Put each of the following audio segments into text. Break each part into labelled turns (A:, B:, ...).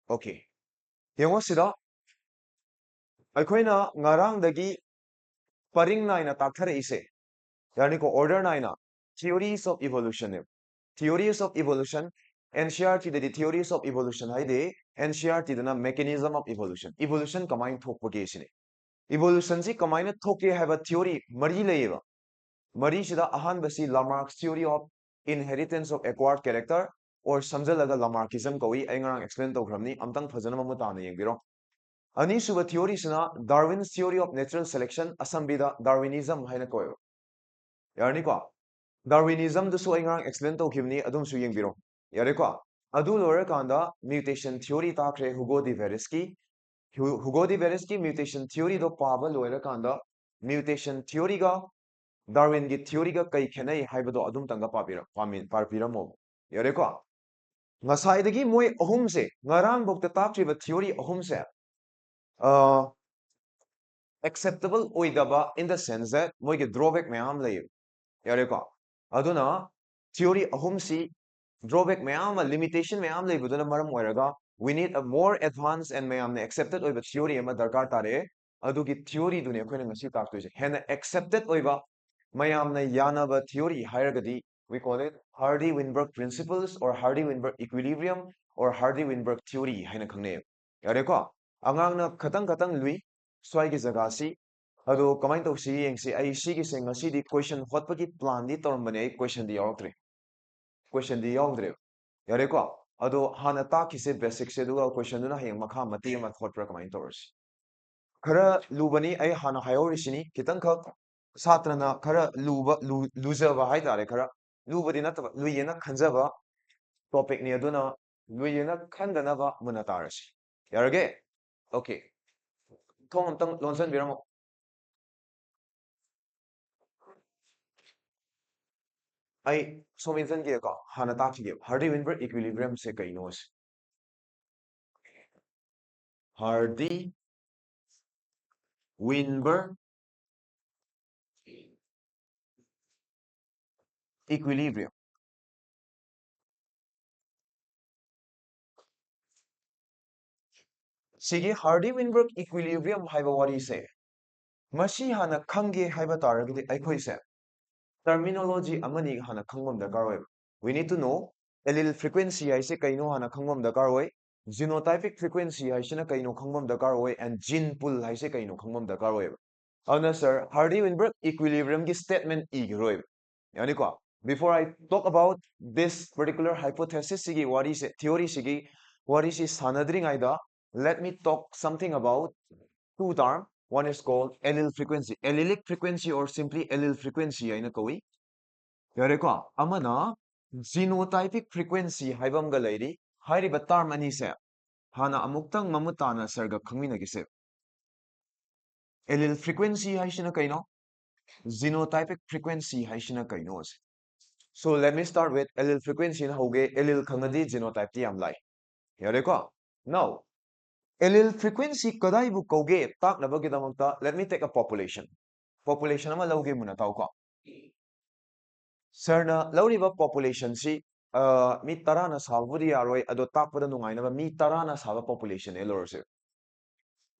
A: Okay. Yung sida, ako'y na ngarang paring na ina takthara ise. Yani ko order na ina theories of evolution. Theories of evolution, NCRT the theories of evolution haide NCRT the mechanism of evolution. Evolution kamain thokpage sine. Evolution si kamain thoke have a theory mari leiba. Mari sida ahan basi Lamarck's theory of inheritance of acquired character or samjalaga Lamarckism koi ay ngarang explain tawkramni amtang phajana mamutana yengbiro. Anisuba theory sina Darwin's theory of natural selection asambida Darwinism haina koyo. Yarni ko Darwinism dusu ay ngarang explain tawkibni adum su yengbiro. Yare ko adu lore kanda mutation theory takre Hugo de Veresky mutation theory do paba lore kanda mutation theory ga Darwin gi theory ga kai khenai haibado adum tanga papira mo. Yare ko ngasai moi ahum se ngarang bokta taktriba theory ahum se acceptable oidaba in the sense that moige drawback mayam lay yareko aduna theory ahum si drawback mayam limitation mayam lay buduna maram oiraga we need a more advanced and mayam accepted oiba theory ama darkar tare adugi theory dune akoina ngasi taktoise hena accepted oiba mayam na yanaba theory hairagadi we call it Hardy-Weinberg principles or Hardy-Weinberg equilibrium or Hardy-Weinberg theory haina khangne yareko angang na khatang lui swai jaga si ado kamai to si yengsi ai si gi se ngasi di question hotpagi plan di tormane ai question di yawtre yare ko ado hana ta ki se basic se duga question duna heng makha mati ma hotpra kamai tors khara lubani ai hana hayori sini kitang khak satrana khara luzaba hai tare khara lubadi na luyena khanjaba topic ni aduna luyena khandana ba muna tarasi yarage okay thong amtang lonsan biramo ai sominsan ke ka hana ta chi Hardy-Weinberg equilibrium se kaino se Hardy-Weinberg equilibrium sigi Hardy-Weinberg equilibrium haiba wari se masi hana khange haiba taragdi aikoi se terminology amani hana khangmam dakar oi we need to know allele frequency ai se kaino hana khangmam dakar oi genotypic frequency ai sina kaino khangmam dakar oi and gene pool ai se kaino khangmam dakar oi ana sir Hardy-Weinberg equilibrium ki statement igiroi yani ko before I talk about this particular hypothesis sigi what is theory sigi what is sanadring aida let me talk something about two term one is called allele frequency allelic frequency or simply allele frequency aina koi yare ko amana genotypic frequency haibam ga leiri hairiba term ani se hana amuktang mamutana sarga khangmina gise allele frequency haisina kaino genotypic frequency haisina kaino se so let me start with allele frequency na hoge allele khangadi genotype ti am lai yare ko now allele frequency kadai bu koge tak na bagi damakta let me take a population ama lauge muna tau ko sir na lauriba population si mi tara na sabudi aroi ado takpada nungai na mi tara na saba population e lorse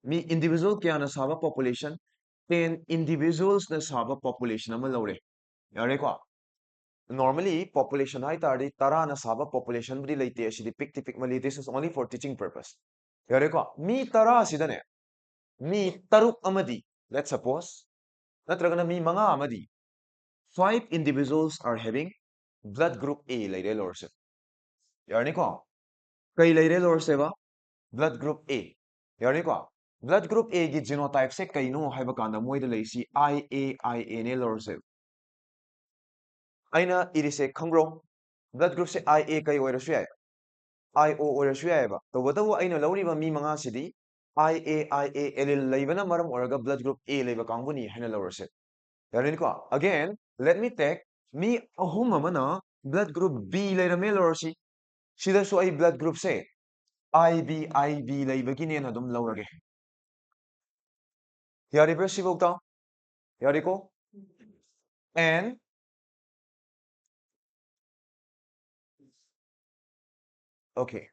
A: mi individual kya na saba population 10 individuals na saba population ama laure yare ko normally population hai tardi tara na saba population budi leite asidi pick mali this is only for teaching purpose yare ko mi tara sidane mi taruk amadi let's suppose natragana mi manga amadi 5 individuals are having blood group A leire lorse yarni ko kai leire lorse ba blood group A yarni ko blood group A gi genotype se kaino haiba kanda moida leisi IA ne lorse aina irise khangro blood group se IA kai oirasu yai IO oirasu yai ba to botawu aina lauriba mi manga sidi IA allele leibana maram oraga blood group A leiba kanguni haina lorse yarni ko again let me take mi ahum amana blood group B leirame lorsi sida so ai blood group se IB leibagine na dum laurage yaribra sibokta yariko and okay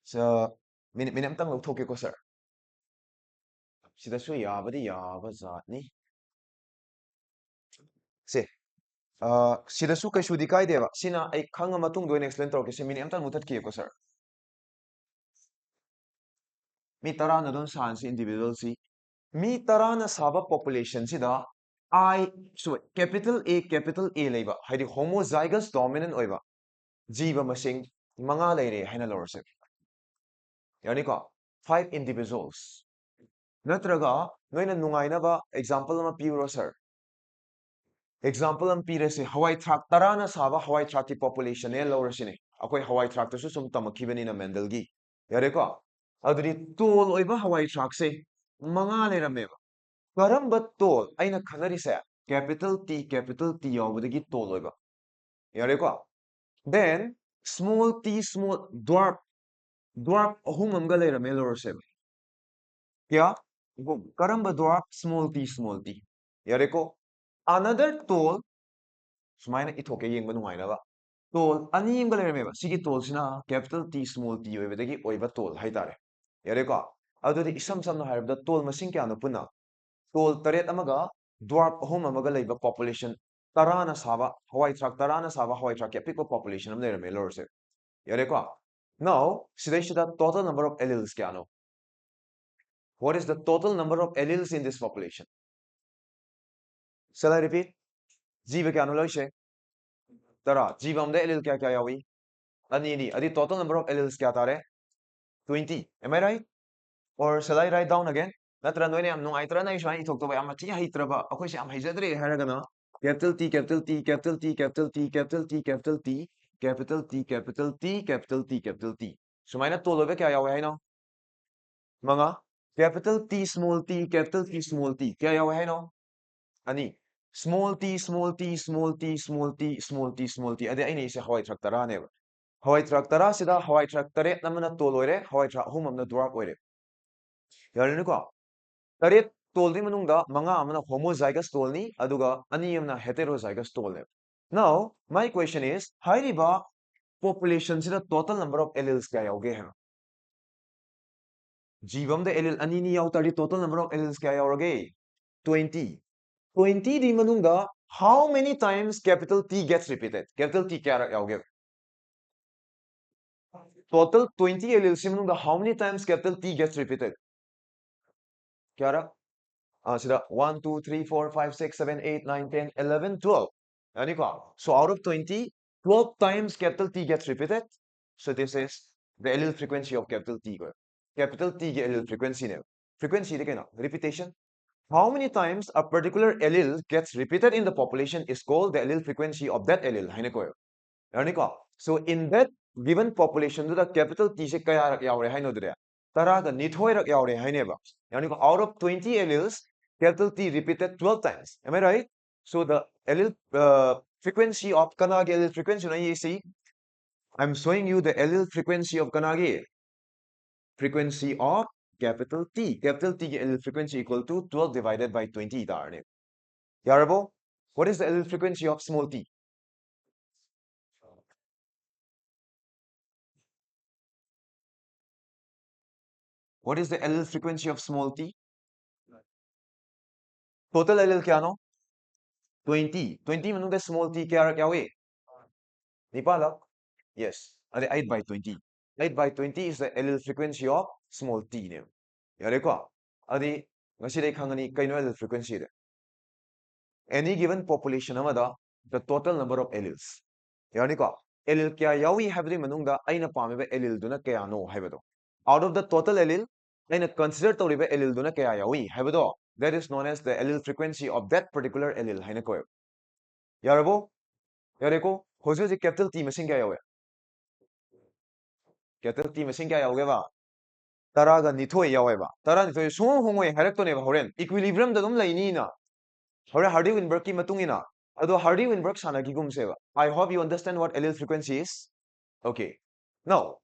A: so minute amtang lꯧꯊꯣꯛꯀꯦꯀꯣ sir ꯁꯤꯗꯁꯨ ꯌꯥꯕꯗꯤ ꯌꯥꯕ ꯖꯥꯠꯅꯤ ꯁꯦ ꯁꯤꯗꯁꯨ ꯀꯩꯁꯨꯗꯤ ꯀꯥꯏꯗꯦꯕ ꯁꯤꯅ ꯑꯩ ꯈꯪꯉ ꯃꯇꯨꯡꯗ ꯑꯣꯏꯅ ꯑꯦꯛꯁꯄ꯭ꯂꯦꯟ ꯇꯧꯔꯛꯀꯦ ꯁꯤ ꯃꯤꯅꯤꯠ ꯑꯝꯇꯪ ꯃꯨꯊꯠꯈꯤꯒꯦꯀꯣ ꯁꯔ ꯃꯤ ꯇꯔꯥꯅ ꯑꯗꯨꯝ ꯁꯥꯟꯁꯤ ꯏꯟꯗꯤꯕꯤꯖꯨꯋꯦꯜꯁꯤ ꯃꯤ ꯇꯔꯥꯅ ꯁꯥꯕ ꯄꯣꯄꯨꯂꯦꯁꯟꯁꯤꯗ ꯀꯦꯄꯤꯇꯦꯜ A ꯂꯩꯕ ꯍꯥꯏꯗꯤ ꯍꯣꯃꯣꯖꯥꯏꯒꯁ ꯗꯣꯃꯤꯅꯦꯟ ꯑꯣꯏꯕ ꯖꯤꯕ ꯃꯁꯤꯡ 5 ꯂꯩꯔꯦ ꯍꯥꯏꯅ ꯂꯧꯔꯁꯦ ꯌꯥꯅꯤꯀꯣ 5 individuals ꯅꯠꯇ꯭ꯔꯒ ꯅꯣꯏꯅ ꯅꯨꯡꯉꯥꯏꯅꯕ ꯑꯦꯛꯖꯥꯝꯄꯜ ꯑꯃ ꯄꯤꯌꯨꯔꯣ ꯁꯔ ꯑꯦꯛꯖꯥꯝꯄꯜ ꯑꯃ ꯄꯤꯔꯁꯤ ꯍꯋꯥꯏ ꯊꯔꯥꯛ ꯇꯔꯥꯅ ꯁꯥꯕ ꯍꯋꯥꯏ ꯊꯔꯥꯛꯀꯤ ꯄꯣꯄꯨꯂꯦꯁꯟꯅꯦ ꯂꯧꯔꯁꯤꯅꯦ ꯑꯩꯈꯣꯏ ꯍꯋꯥꯏ ꯊꯔꯥꯛꯇꯁꯨ ꯁꯨꯝ ꯇꯝꯃꯛꯈꯤꯕꯅꯤꯅ ꯃꯦꯟꯗꯜꯒꯤ ꯌꯥꯔꯦꯀꯣ ꯑꯗꯨꯗꯤ ꯇꯣꯜ ꯑꯣꯏꯕ ꯍꯋꯥꯏ ꯊꯔꯥꯛꯁꯦ 5 ꯂꯩꯔꯝꯃꯦꯕ ꯀꯔꯝꯕ ꯇꯣꯜ ꯑꯩꯅ ꯈꯟꯅꯔꯤꯁꯦ capital T ꯌꯥꯎꯕꯗꯒꯤ ꯇꯣꯜ ꯑꯣꯏꯕ ꯌꯥꯔꯦꯀꯣ then small t small dwarf ꯑꯍꯨꯝ ꯑꯃꯒ ꯂꯩꯔꯝꯃꯦ ꯂꯧꯔꯁꯦꯕ ꯀꯌꯥ ꯀꯔꯝꯕ dwarf small t ꯌꯥꯔꯦꯀꯣ another tool ꯁꯨꯃꯥꯏꯅ ꯏꯊꯣꯛꯀꯦ ꯌꯦꯡꯕ ꯅꯨꯡꯉꯥꯏꯅꯕ ꯇꯣꯜ ꯑꯅꯤ ꯑꯃꯒ ꯂꯩꯔꯝꯃꯦꯕ ꯁꯤꯒꯤ ꯇꯣꯜꯁꯤꯅ capital T small t ꯑꯣꯏꯕꯗꯒꯤ ꯑꯣꯏꯕ ꯇꯣꯜ ꯍꯥꯏꯇꯥꯔꯦ ꯌꯥꯔꯦꯀꯣ ꯑꯗꯨꯗꯤ ꯏꯁꯝ ꯁꯝꯅ ꯍꯥꯏꯔꯕꯗ ꯇꯣꯜ ꯃꯁꯤꯡ ꯀꯌꯥꯅꯣ ꯄꯨꯟꯅ ꯇꯣꯜ 7 ꯑꯃꯒ ꯗ꯭ꯋꯥꯔꯞ 3 ꯑꯃꯒ ꯂꯩꯕ ꯄꯣꯄꯨꯂꯦꯁꯟ ꯇꯔꯥꯅ ꯁꯥꯕ ꯍꯋꯥꯏ ꯊꯔꯥꯛ ꯇꯔꯥꯅ ꯁꯥꯕ ꯍꯋꯥꯏ ꯊꯔꯥꯛꯀꯤ ꯑꯄꯤꯛꯄ ꯄꯣꯄꯨꯂꯦꯁꯟ ꯑꯃ ꯂꯩꯔꯝꯃꯦ ꯂꯧꯔꯁꯦ ꯌꯥꯔꯦꯀꯣ now ꯁꯤꯗꯩꯁꯤꯗ total number of alleles ꯀꯌꯥꯅꯣ what is the total number of alleles in this population shall I repeat ꯖꯤꯕ ꯀꯌꯥꯅꯣ ꯂꯧꯔꯤꯁꯦ ꯇꯔꯥ ꯖꯤꯕ ꯑꯃꯗ allele ꯀꯌꯥ ꯀꯌꯥ ꯌꯥꯎꯏ ꯑꯅꯤ ꯑꯗꯤ total number of alleles ꯀꯌꯥ ꯇꯥꯔꯦ 20 am I right or shall I write down again ꯅꯠꯇ꯭ꯔ ꯅꯣꯏꯅ ꯌꯥꯝ ꯅꯨꯡꯉꯥꯏꯇ꯭ꯔꯅ ꯑꯩ ꯁꯨꯃꯥꯏꯅ ꯏꯊꯣꯛꯇꯕ ꯌꯥꯝ ꯊꯤ ꯍꯩꯇ꯭ꯔꯕ ꯑꯩꯈꯣꯏꯁꯦ ꯌꯥꯝ ꯍꯩꯖꯗ꯭ꯔꯦ ꯍꯥꯏꯔꯒꯅ capital T capital T capital T capital T capital T capital T capital T capital T capital T capital T ꯁꯨꯃꯥꯏꯅ ꯇꯣꯜ ꯑꯣꯏꯕ ꯀꯌꯥ ꯌꯥꯎꯋꯦ ꯍꯥꯏꯅꯣ ꯃꯉꯥ capital T small t capital T small t ꯀꯌꯥ ꯌꯥꯎꯋꯦ ꯍꯥꯏꯅꯣ ꯑꯅꯤ small t small t small t small t small t small t ꯑꯗꯩ ꯑꯩꯅ ꯏꯁꯦ ꯍꯋꯥꯏ ꯊꯔꯥꯛ ꯇꯔꯥꯅꯦꯕ ꯍꯋꯥꯏ ꯊꯔꯥꯛ ꯇꯔꯥꯁꯤꯗ ꯍꯋꯥꯏ ꯊꯔꯥꯛ 8 ꯑꯃꯅ ꯇꯣꯜ ꯑꯣꯏꯔꯦ ꯍꯋꯥꯏ ꯊꯔꯥꯛ 3 ꯑꯃꯅ ꯗ꯭ꯋꯥꯔꯞ ꯑꯣꯏꯔꯦ ꯌꯥꯔꯦꯅꯦꯀꯣ 8 ꯇꯣꯜꯗꯨꯒꯤ ꯃꯅꯨꯡꯗ 5 ꯑꯃꯅ ꯍꯣꯃꯣꯖꯥꯏꯒꯁ ꯇꯣꯜꯅꯤ ꯑꯗꯨꯒ 2 ꯑꯃꯅ ꯍꯦꯇꯦꯔꯣꯖꯥꯏꯒꯁ ꯇꯣꯜꯅꯦꯕ now my question is ꯍꯥꯏꯔꯤꯕ ꯄꯣꯄꯨꯂꯦꯁꯟꯁꯤꯗ total number of alleles ꯀꯌꯥ ꯌꯥꯎꯒꯦ ꯍꯥꯏꯕ ꯖꯤꯕ ꯑꯃꯗ allele ꯑꯅꯤ ꯌꯥꯎ ꯇꯥꯔꯗꯤ total number of alleles ꯀꯌꯥ ꯌꯥꯎꯔꯒꯦ 20 20 ꯗꯤ ꯃꯅꯨꯡꯗ how many times capital T gets repeated capital T kya yaoge total 20 alleles manungda how many times capital T gets repeated kya ra sida 1 2 3 4 5 6 7 8 9 10 11 12 yani ko so out of 20 12 times capital T gets repeated so this is the allele frequency of capital T ko capital T ge allele frequency ne frequency de kena repetition how many times a particular allele gets repeated in the population is called the allele frequency of that allele haine ko yani ko so in that given population the capital T se kaya rak yaure haino dire tara ga nithoi rak yaure haine ba yani ko out of 20 alleles capital T repeated 12 times am I right so the allele frequency of kanagi allele frequency na you see I'm showing you the allele frequency of kanagi frequency of capital T. Capital T allele frequency equal to 12 divided by 20 darne. Yarabo, what is the allele frequency of small t? What is the allele frequency of small t? Total allele kya no? 20. 20 manung small t kya we? Nipala? Yes. Ade 8 by 20. 8 by 20 is the allele frequency of small t ne. Yare ko? Ade ngasi dai khangani kaino allele frequency de. Any given population amada the total number of alleles. Yani ko? Allele kya yawi habri manungda aina pamiba allele duna kya no habado. Out of the total allele, aina consider tawriba allele duna kya yawi habado. That is known as the allele frequency of that particular allele haina ko. Yarabo? Yareko? Hojo capital T machine kya yawi? Capital T machine kya yawi ba? Taraga nithoi yawi ba. Tara nithoi so hongoi harekto ne ba horen. Equilibrium da dum laini na. Hore Hardy-Weinberg ki matungina. Ado Hardy-Weinberg sana ki gumseba. I hope you understand what allele frequency is. Okay. Now,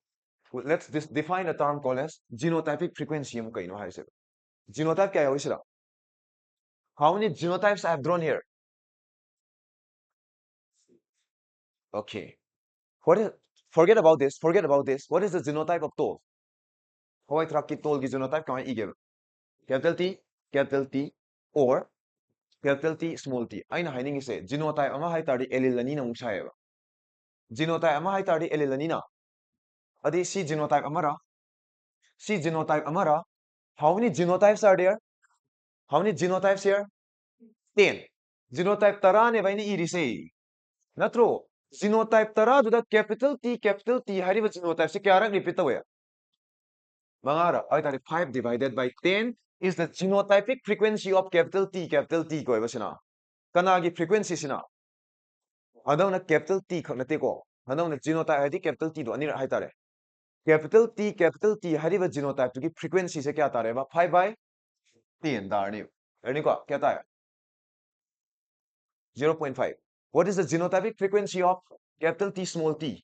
A: let's define a term called as genotypic frequency. Genotype kya hai? How many genotypes I have drawn here? Okay. What is? Forget about this. Forget about this. What is the genotype of toll? hawai thrak ki tol ki genotype kamai ige capital T or capital T small t aina haining ise genotype ama hai tari allele ani na musayeba genotype ama hai tari allele ani na adi si genotype amara how many genotypes are there how many genotypes here 10 genotype tara ne baini irise natro genotype tara duda capital T hariba genotype se kya rak repeat tawe mangara ai tari 5 divided by 10 is the genotypic frequency of capital T ko ebasina kana gi frequency sina adawna capital T khanate ko adawna genotype adi capital T do ani hai tare capital T hariba genotype to gi frequency se kya tare ba 5 by 10 darni erni ko kya tare 0.5 what is the genotypic frequency of capital T small t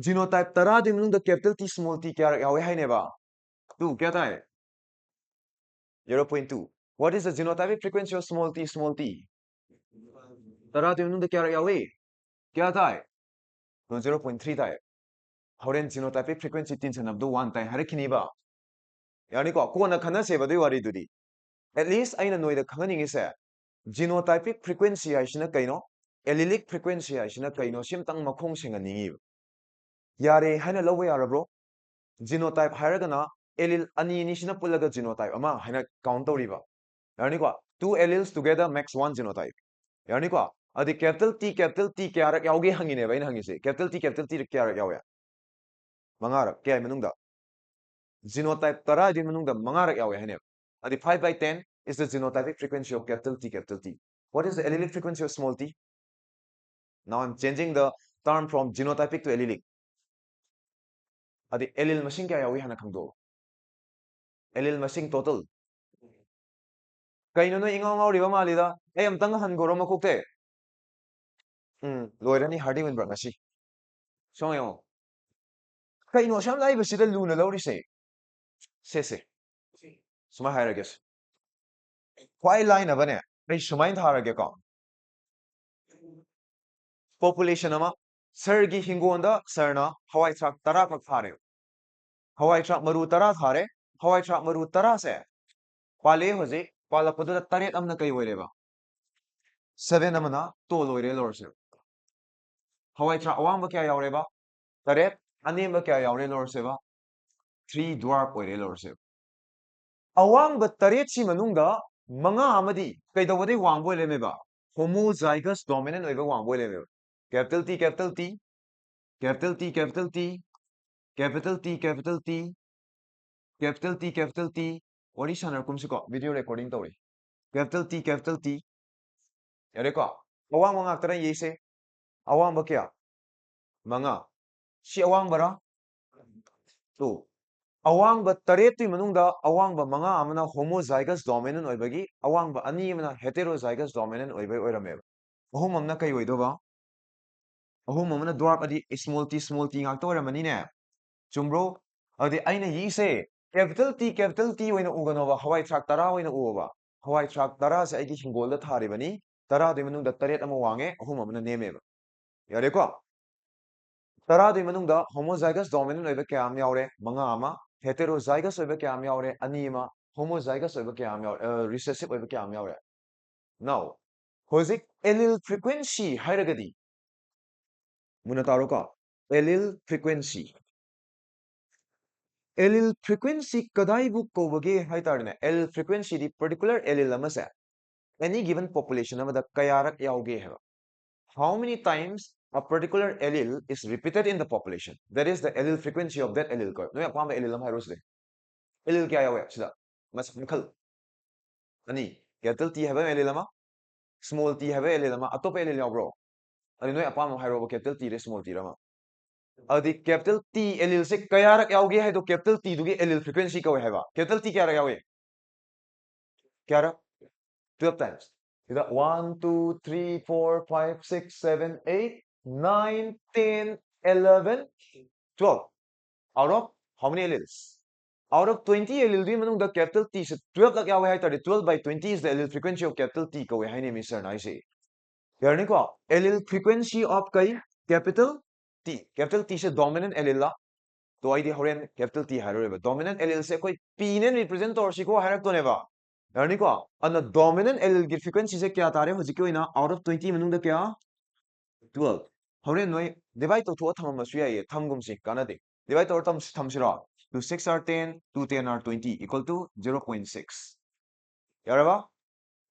A: genotype tara di manung the capital T small t kya yawe hai ne ba 2 kya tare 0.2 what is the genotypic frequency of small t tara di manung the kya yawe kya tare no 0.3 tare horen genotypic frequency tin sanab do 1 tai har khini ba yani ko na khana se ba dui wari dudi at least aina noi da khangani ngi se genotypic frequency aisina kaino allelic frequency aisina kaino simtang makhong singaningi yare haina lawe yarabro genotype hairagana allele ani ni sina pulaga genotype ama haina count toriba yani ko two alleles together makes one genotype yani ko adi capital T kya rak yauge hangine ba ina hangise capital T kya rak yawe mangara kya manungda genotype tara di manungda mangarak yawe hane adi 5 by 10 is the genotypic frequency of capital T what is the allelic frequency of small t now I'm changing the term from genotypic to allelic adi allele masing kya yawe hana khangdo allele masing total kaino no ingaw ngaw riba malida ay amtang han goro makukte loirani Hardy-Weinberg ngasi songayo kaino sam lai basida luna lawri se suma hairagis kwai line abane ai sumain tharage ko population ama sargi hingonda sarna hawai thrak tara kak thare hawai thrak maru tara thare hawai thrak maru tara se pale hoje pala podu taret amna kai oireba 7 amana to loire lorse hawai thrak awang ba kya yaureba taret anem ba kya yaure lorse ba 3 dwarf oire lorse awang ba taret si manungda manga amadi kaidawade wangbo lemeba homozygous dominant oiba wangbo lemeba capital T capital T capital T capital T capital T capital T capital T capital T wari sanar kumsiko video recording tawri capital T yare ko awang mga tara yese awang ba kya mga si awang bara to awang ba taretu manungda awang ba mga amana homozygous dominant oibagi awang ba ani amana heterozygous dominant oibai oirame ahum amna kai oidoba ahum amana dwarf adi small t ngak to oramani ne chumbro adi aina yise capital T oina uganova hawai thrak tara oina uoba hawai thrak tara se aigi hingolda tharibani tara de manungda taret ama wange ahum amana nemeba yare ko tara de manungda homozygous dominant oiba kyam yaure manga ama heterozygous oiba kyam yaure ani ama homozygous oiba kyam yaure recessive oiba kyam yaure now hozik allele frequency hairagadi muna taro ko allele frequency allele frequency kadai bu kobage hai tarne allele frequency di particular allele amase any given population amada kayarak yauge hai how many times a particular allele is repeated in the population that is the allele frequency of that allele ko no apam allele am hairosde allele kya yawe sida mas makhal ani capital T have allele ama small t have allele ama atop allele yawbro ani no apam hairo capital T re small t rama adi capital T allele se kayarak yauge hai to capital T dugi allele frequency ka hai ba capital T kya yawe kya 12 times ida 1 2 3 4 5 6 7 8 9 10 11 12 out of how many alleles out of 20 allele di manung the capital T se 12 lak yawe hai tare 12 by 20 is the allele frequency of capital T ko hai ne mister na ise yani ko allele frequency of kai capital T se dominant allele la तो आई होरेन capital T हाइरोबा dominant allele से कोई P ने represent तौरसिको हाइरक्तोनेबा यानीको अन dominant allele की frequency से क्या तारे हजिको इना out of 20 मनुंग क्या 12 होरेन नोय डिवाइड तो थो थममसु याय थमगुमसि कानादे डिवाइड तो थमसिरो 2 6 are 10 2 10 are 20 equal to 0.6 यारबा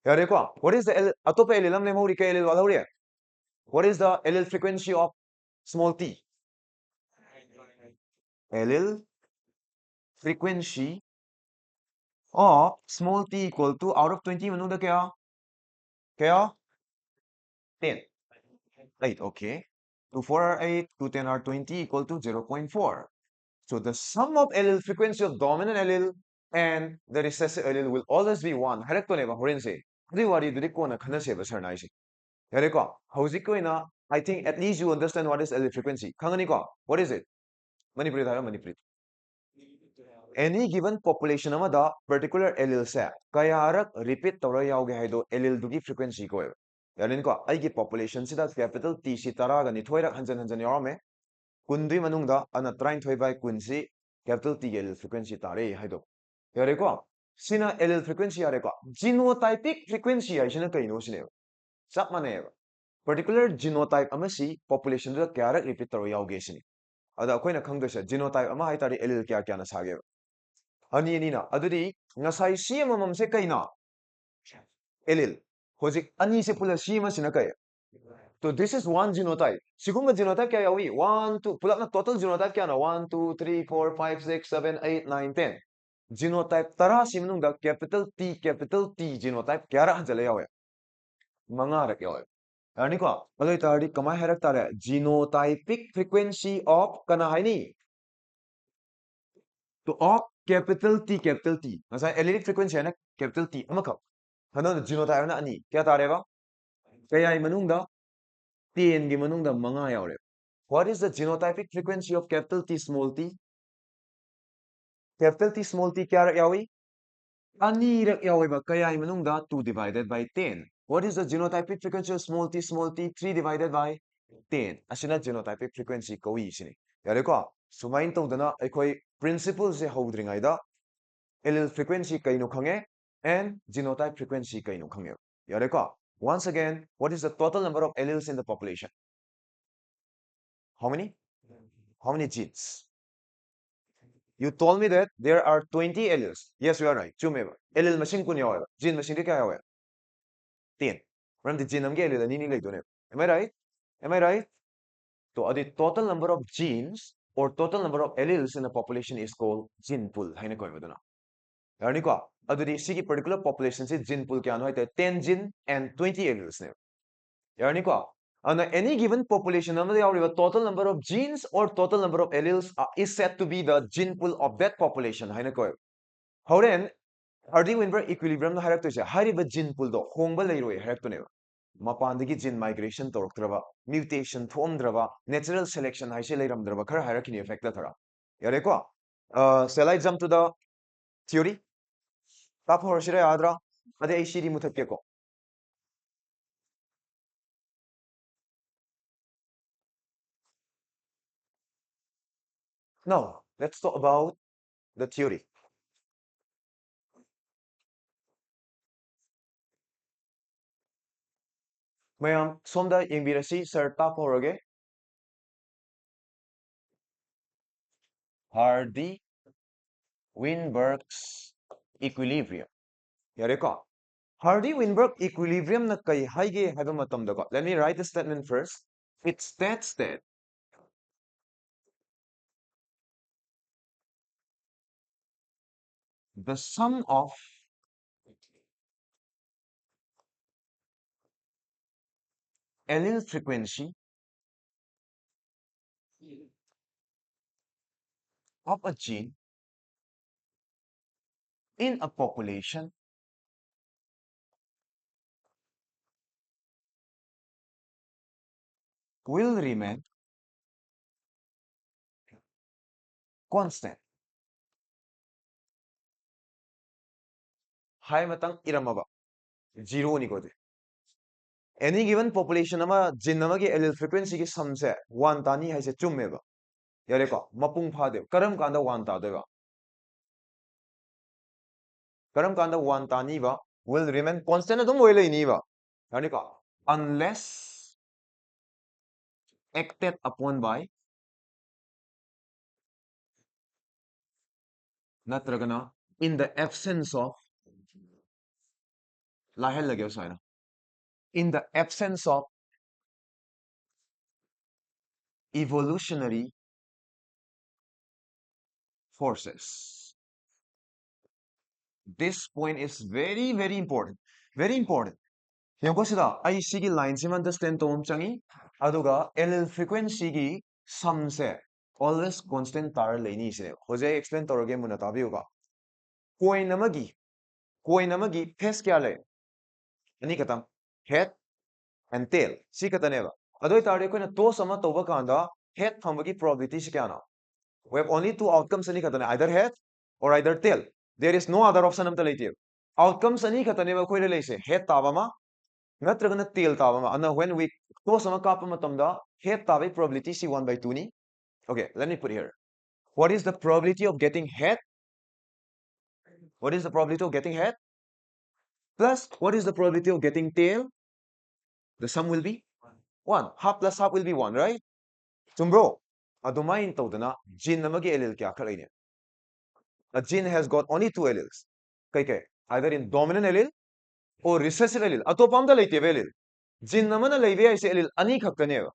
A: यारेको what is the अतोपे एलील हमने मोरी के एलील वाला होरे what is the allele frequency of small t allele frequency of small t equal to out of 20 मनों क्या 10 8 okay 2 4 are 8 2 10 are 20 equal to 0.4 so the sum of allele frequency of dominant allele and the recessive allele will always be 1 하렉도네바 호렌세 그 와리 들이 코나 칸나세바 설나이시 야레코 하우지코이나 I think at least you understand what is allele frequency 강은이거 what is it manipulate 하여 manipulate any given population amada particular allele se kayarak repeat tawra yauge haido allele dugi frequency ko yanin ko ai gi population sida capital T si taraga ni thoirak hanjan hanjan yarame kundui manungda ana train thoi by kunsi capital T allele frequency tare haido yare ko sina allele frequency yare ko genotypic frequency ai sina kai no sine sap mane particular genotype amasi population da kyarak repeat tawra yauge sini ada akoina khangdose genotype ama hai tari allele kya kya na sage अनि अनिना अदुदी ngasai si amamam se kaina elil hojik ani se pula si ma sina kai so this is one genotype siguma genotype kya yawi 1 2 pula na total genotype kya na 1 2 3 4 5 6 7 8 9 10 genotype tara simnung da capital T genotype kya ra hanjale yawe manga ra yawe ani ko adoi tardi kamai harak tare genotypic frequency of kana haini तो of capital T ngasa allelic frequency है ना capital T अमखक हनन genotype ना अनि क्या तारेबा कयाई मनुंगदा 10 गी मनुंगदा मंगा यावरे what is the genotypic frequency of capital T small t capital T small t क्या यावी ani rak yawiba kayai manungda 2 divided by 10 what is the genotypic frequency of small t 3 divided by 10 asina genotypic frequency kowi sini yare ko sumain tawdana aikoi principle se hodringaida allele frequency kaino khange and genotype frequency kaino khange yare ko once again what is the total number of alleles in the population how many how many genes you told me that there are 20 alleles yes you are right chumeba allele machine kun yawa gene machine ke kya yawa 10 from the gene amge allele ni leidone am I right am I right so the total number of genes or total number of alleles in a population is called gene pool haina ko badana yarni ko adudi sigi particular population se gene pool kya no 10 gene and 20 alleles ne yarni ko on any given population the total number of genes or total number of alleles is said to be the gene pool of that population haina ko horen Hardy-Weinberg equilibrium na harak to se hariba gene pool do hongba leiroi harak to ne mapandagi gene migration toroktraba mutation thomdraba natural selection haise leiramdraba khara hierarchy effect la thara yare ko shall I jump to the theory tap horshire adra ade ai shiri muthakke ko now let's talk about the theory mayam somda yengbirasi sir tap horage Hardy-Weinberg's equilibrium yare ko Hardy-Weinberg equilibrium na kai haige haiba matamda ko let me write the statement first it states that the sum of allele frequency of a gene in a population will remain constant. Hai matang iramaba zero ni ko de. Any given population ama gene nama ki allele frequency ki sum se one tani hai se chum meba. यारेको मपुंग फादे करम कांदा 1 तादेबा करम कांदा 1 तानीबा will remain constant adum oile iniba यारेको unless acted upon by natragana in the absence of lahel lagyo saina in the absence of evolutionary forces. This point is very, very important. Very important. Yung ko sila, ay sige line si understand to changi, aduga, LL frequency gi sum se, always constant tar laini se. Jose explain to roge muna tabi uga. Koi namagi, test kya le? Ani katam, head and tail. Si kataneva. Adoy tari ko na to sama toba kanda, head famagi probability si kya na. We have only two outcomes ani katane, either head or either tail. There is no other option amta laitiyo. Outcomes ani katane ba koi le se, head taba ma, natragana tail taba ma. And when we to sama kapa matamda, head taba probability si 1 by 2 ni. Okay, let me put here. What is the probability of getting head? What is the probability of getting head? Plus, what is the probability of getting tail? The sum will be 1. Half plus half will be 1, right? Tumbro. Adumain tawdana, gene namagi allele kya kalaine. A gene has got only two alleles. Okay, either in dominant allele or recessive allele. Atopamda leite allele. Gene namana leive ay allele ani khaktaneva.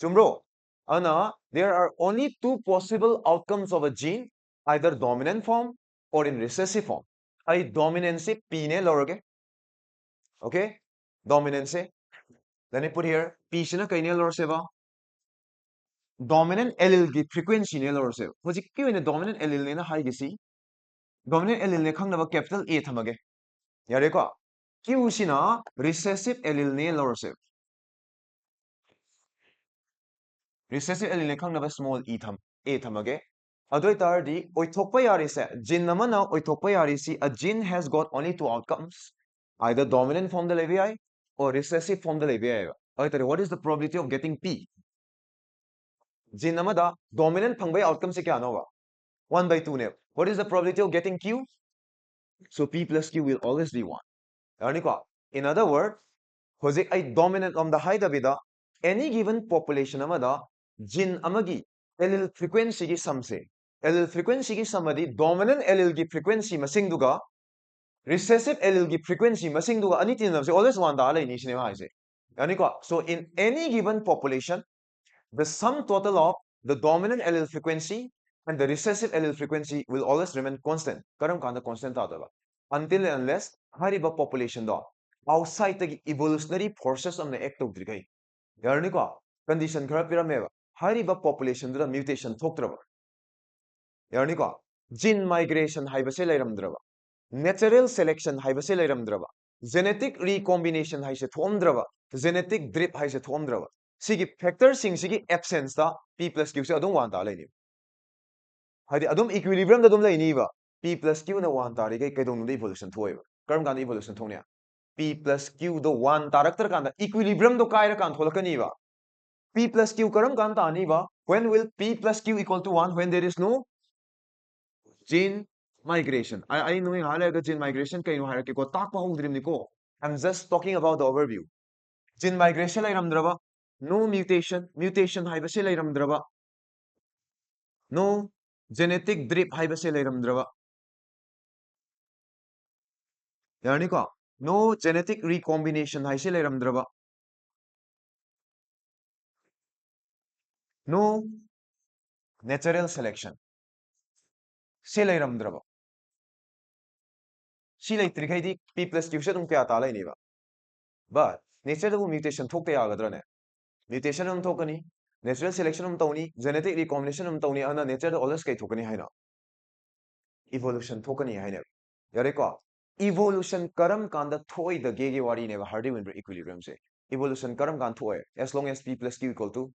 A: Tumbro. Ana, there are only two possible outcomes of a gene, either dominant form or in recessive form. Ay dominance P ne loroge. Okay? Dominance. Then I put here P sina kay ne loroseba. Dominant allele की frequency ने लौर से हो जिक्की वने dominant allele ने ना high किसी dominant allele ने खंग नवा capital A थमगे यारे को Q सिना recessive allele ने लौर से recessive allele ने खंग नवा small e थम A थमगे अदोई तार दी ओइथोपा यारी से gene नमा ना ओइथोपा यारी सी a gene has got only two outcomes either dominant form the levi or recessive form the levi अदोई तार what is the probability of getting P gene नमा दा dominant फंग भाई outcome से क्या ना होगा 1 by 2 ne. What is the probability of getting Q? So P plus Q will always be 1. In other words, hojik ay dominant on the high dabida, any given population amada, gene amagi, allele frequency ki sum se. Allele frequency ki samadi, dominant allele ki frequency masing duga, recessive allele ki frequency masing duga, anitin namse, always 1 da alay ni sinema haise. So in any given population, the sum total of the dominant allele frequency and the recessive allele frequency will always remain constant. Karam kanda constant tadaba. Until and unless hariba population do outside the evolutionary forces of the act of drigai. Yarni ko condition khara pirameba. Hariba population do mutation thoktraba. Yarni ko gene migration haibase lairamdraba. Natural selection haibase lairamdraba. Genetic recombination haise thomdraba. Genetic drip haise thomdraba. Sigi factor sing sigi absence da P plus Q se adum 1 ta laini. Hadi adum equilibrium da adum laini ba. P plus Q na 1 ta ri kai dong evolution thoiba. Karam kan evolution thonya. P plus Q do 1 tarakter kan equilibrium do kaira kan tholakani ba. P plus Q karam kan ta ani ba. When will P plus Q equal to 1? When there is no gene migration. I know halaga gene migration kai no hierarchy ko tak pa hogdrim ni ko. I'm just talking about the overview. Gene migration lairamdraba. No mutation. Mutation haibase lairamdraba. No genetic drip haibase lairamdraba. Yani ko no genetic recombination haise lairamdraba. No natural selection. Se lairamdraba. Si laitrikhaydi P plus Q se tum kya ta laini ba. But nature da mutation thokte yagadra ne. Mutation am thokani. Natural selection am tawni. Genetic recombination am tawni. Ana nature da always kai thokani haina. Evolution thokani haina. Yare ko evolution karam kanda thoi the gege wari ne ba Hardy-Weinberg equilibrium se. Evolution karam kan thoi as long as P plus Q equal to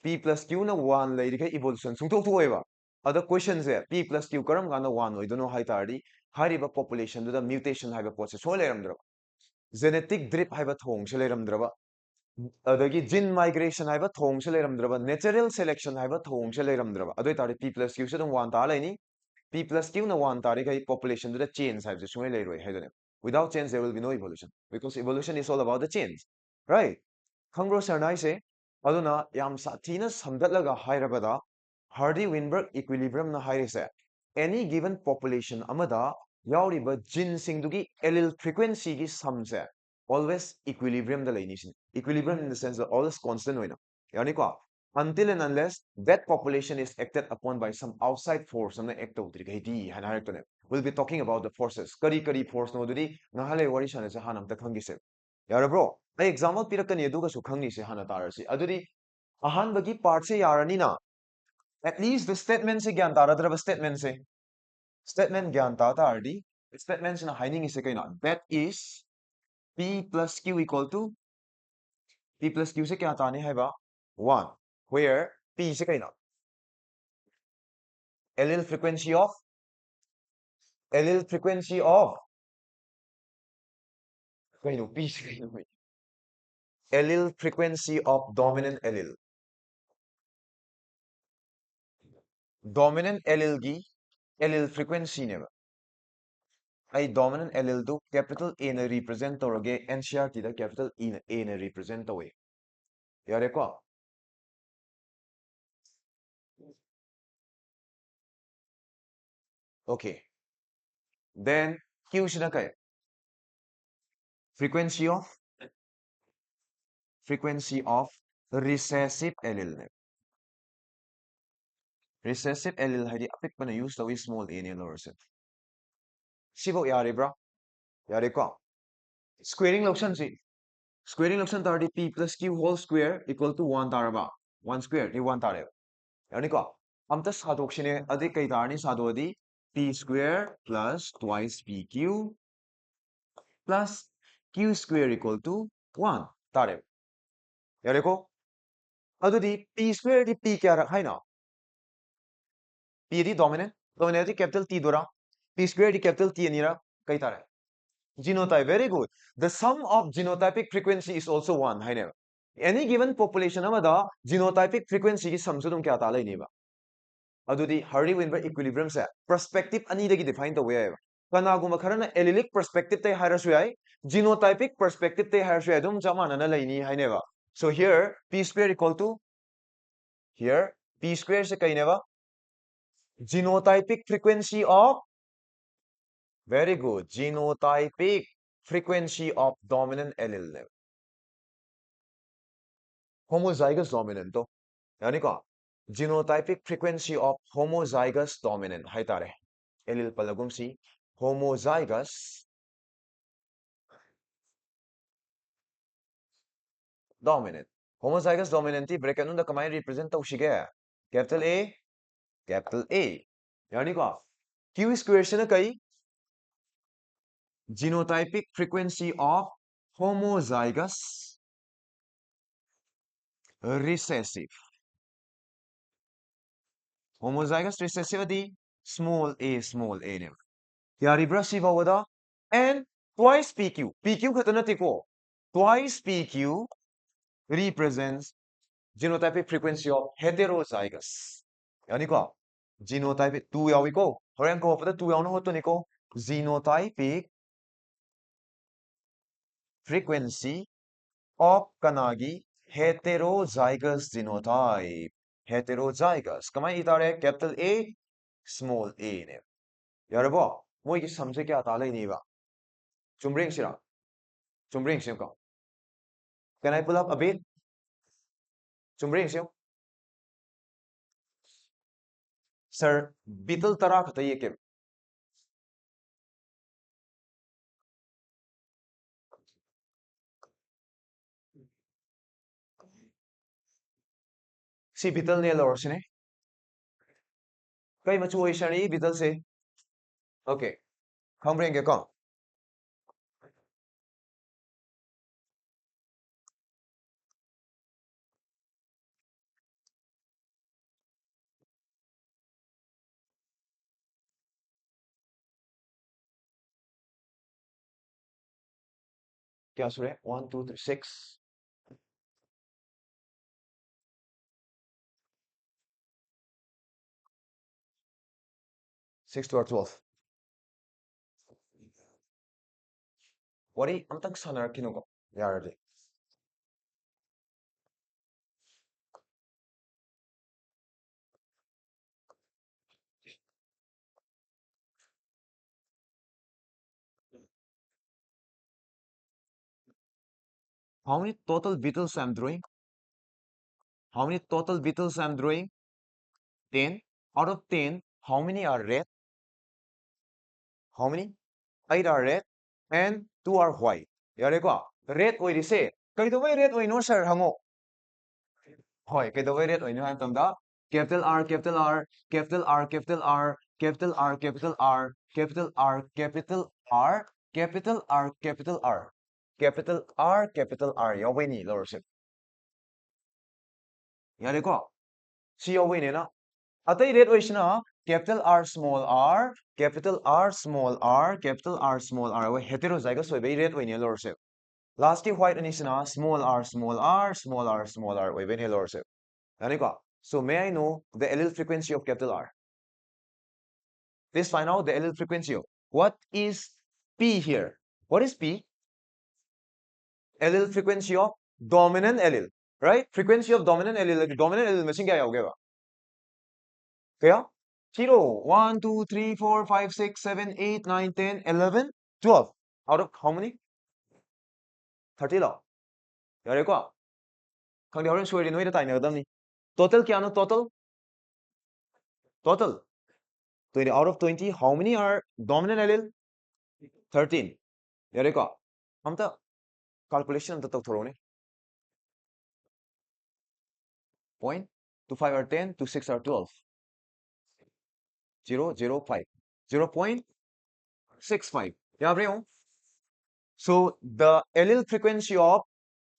A: P plus Q na 1 lairikhay evolution sung thok thoi ba. Other questions है P plus Q karam kanda 1 oi dono hai tardi hariba population da mutation haiba pot se so lairamdraba genetic drip haiba thong se lairamdraba adagi gene migration haiba thongse leiramdraba natural selection haiba thongse leiramdraba adoi tari p plus q se dum 1 ta laini p plus q na 1 tari kai population du da change haiba sungai leiroi haidane without change there will be no evolution because evolution is all about the change right khangro sarnai se aduna yam sathina samdatlaga hairabada Hardy-Weinberg equilibrium na haise any given population amada yauriba gene singdugi allele frequency gi sum se always equilibrium da laini sin equilibrium in the sense that always constant hoina yani ko until and unless that population is acted upon by some outside force amna act outri gaidi hana harektone we'll be talking about the forces kari force no dudi nahale wari sana se hanam ta khangi se yara bro ai example pirakani aduga su khangni se hana tarasi adudi ahan bagi part se yarani na at least the statement se gyan taradraba statement se statement gyan ta tardi statement na hiding is kaina that is p plus q equal to p plus q se kya tane hai ba 1 where p se kaina allele frequency of kaino p se kaino allele frequency of dominant allele gi allele frequency ne ba ai dominant allele do capital A na represent torage NCRT da capital A na represent away yare ko okay then q shina kai frequency of recessive allele ne recessive allele haidi apikpana use tawi small a ne lower set sibo yare bra yare ko squaring lotion si squaring lotion tardi p plus q whole square equal to 1 taraba 1 square ni 1 tare yani ko amta sadoksine adi kai tarni sadodi p square plus twice pq plus q square equal to 1 tare yare ko adudi p square di p kya rakhaina p di dominant di capital T dora p square di capital T anira kai tare genotype very good the sum of genotypic frequency is also 1 haine any given population amada genotypic frequency gi sum su dum kya ta laini ba adudi Hardy-Weinberg equilibrium se perspective ani dagi define tawwe ai kanaguma kharana allelic perspective te harasu yai genotypic perspective te harasu yai dum jamana na laini haine ba so here p square equal to here p square se kaine ba genotypic frequency of very good genotypic frequency of dominant allele homozygous dominant to yani ko genotypic frequency of homozygous dominant haitare allele palagum si homozygous dominant homozygous dominant ti bracket nunda kamai represent tawshige capital A yani ko q square se na kai genotypic frequency of homozygous recessive homozygous recessive di small a ne yaribra siva wada and twice pq khatanati ko twice pq represents genotypic frequency of heterozygous yani ko genotypic 2 yawi ko horen ko pada 2 yawno hoto ni ko genotypic frequency of kanagi heterozygous genotype heterozygous kamai itare capital A small a ne yarabo moi ki samse kya ta lai ni ba chumring sira chumring sim ko can I pull up a bit chumring sim sir bital tara khata ye ke si bital ne lor sine kai machu oi shani bital se okay khambring ke ko kya sure 1 2 3 6 6 to our 12. Wari amtang sanarkinuko. Yaradi. How many total beetles I'm drawing? How many total beetles I'm drawing? 10. Out of 10, how many are red? How many? 8 are red and 2 are white. Yareko. Red oirise. Kaidawai red oino sir hango. Hoy, kaidawai red oino ham tamda. Capital R, capital R, capital R, capital R, capital R, capital R, capital R, capital R, capital R, capital R. Capital R, capital R. Yawai ni lordship. Yareko. Si yawai ne na. Atay red oisina capital R small r, capital R small r, capital R small r. We heterozygous we be red oine lordship. Last white anisina small r small r, small r small r. We be lordship. Yareko. So may I know the allele frequency of capital R? Please find out the allele frequency of. What is P here? What is P? Allele frequency of dominant allele. Right? Frequency of dominant allele. Dominant allele machine kya hoga? Kya? 0, 1, 2, 3, 4, 5, 6, 7, 8, 9, 10, 11, 12. Out of how many? 30 law. Yareko. Khangdi horen shoi rin taine gadam ni. Total kya no total? Total. 20 out of 20, how many are dominant allele? 13. Yareko. Amta calculation amta tok thoro ne. Point. 2, 5 are 10, 2, 6 are 12. 0, 0, 5. 0.65. Yeah, so the allele frequency of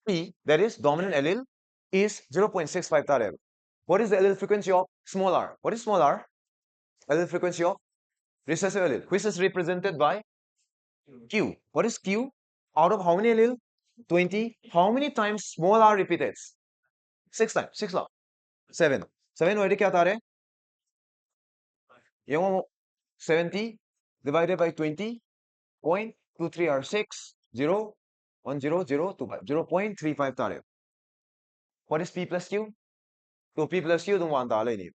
A: P, that is dominant allele, is 0.65 tareb. What is the allele frequency of small r? What is small r? Allele frequency of recessive allele, which is represented by Q. What is Q? Out of how many allele? 20. How many times small r repeated? 6 times. 6 law. 7. 7 where kya tare? Yung 70 divided by 20. 0.23 are 6. 0. 1, 0, 0, 2, 5. 0.35 tare. What is P plus Q? So P plus Q don't want tale ni.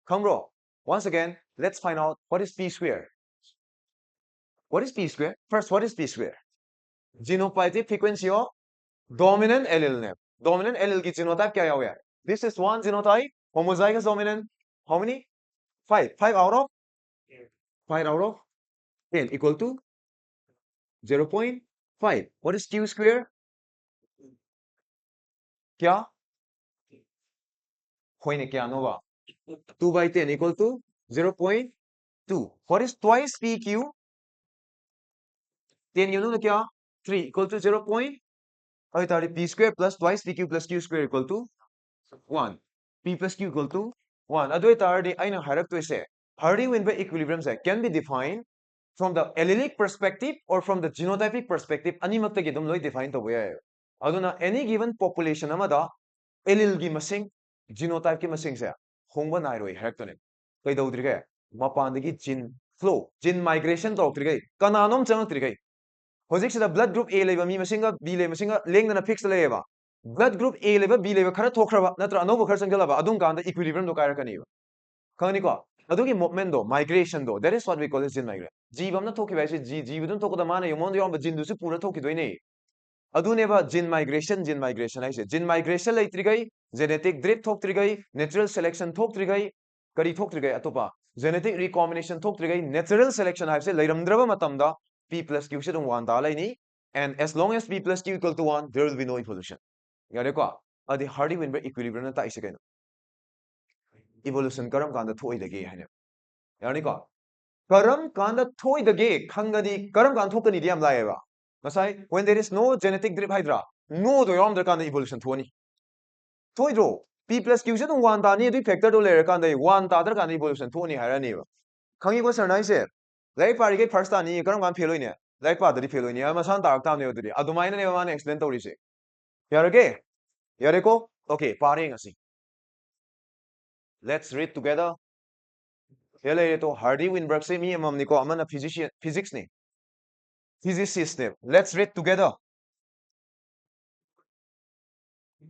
A: Come bro. Once again, let's find out what is P square. What is P square? First, what is P square? Genotypic frequency of dominant allele name. Dominant allele की genotype क्या हो गया? This is one genotype, homozygous dominant. How many? 5. 5 out of 5 out of 10 equal to 0.5. What is Q square? क्या? होइने क्या नोवा? 2 by 10 equal to 0.2. What is twice PQ? 10 yun na kya? 3 equal to 0. Ay tari P square plus twice PQ plus Q square equal to 1. P plus Q equal to 1. Adoy tari ay nang harap to ise. Hardy-Weinberg equilibrium say can be defined from the allelic perspective or from the genotypic perspective. Ani magtagi dum loy define to boya. Aduna any given population amada allele gi masing genotype ki masing se hongba nairoi harap to ne. Kay daw diri kay mapandagi gene flow, gene migration to diri kay kananom chang diri kay. Hojik blood group A level mi masinga B level masinga lengna fix level. Blood group A level B level khara thokraba natra anobo khara sangalaba adum kanda equilibrium do kaira kani. Khani ko adugi movement do migration do that is what we call as gene migration. Jeevam na thoki baisi jeevudun thokoda mana yomon yom gene du su pura thoki doine. Aduneba gene migration I say gene migration lai trigai genetic drift thok trigai natural selection thok trigai kari thok trigai atopa genetic recombination thok trigai natural selection I say lairamdraba matamda P plus Q should one ni and as long as P plus Q equal to 1 there will be no evolution. Yare ko adi Hardy-Weinberg equilibrium na ta ise kaino evolution karam kanda thoi dage haine yare ko karam kanda thoi dage khangadi karam kan thokani diam laeba masai when there is no genetic drift hydra no do yom der kanda evolution thoni thoi dro P plus Q should one ta ni di factor do layer kanda 1 ta der kanda evolution thoni harani ba khangi ko sir nai se lai pari ke first ta ni karam kan fail hoine lai pa dari fail hoine ma san tarak ta ne odri adumaina ne ma ne explain tori se yarage yareko okay pare ngasi let's read together Here to Hardy-Weinberg se mi amam niko amana physics ni. Physicist ne. Let's read together.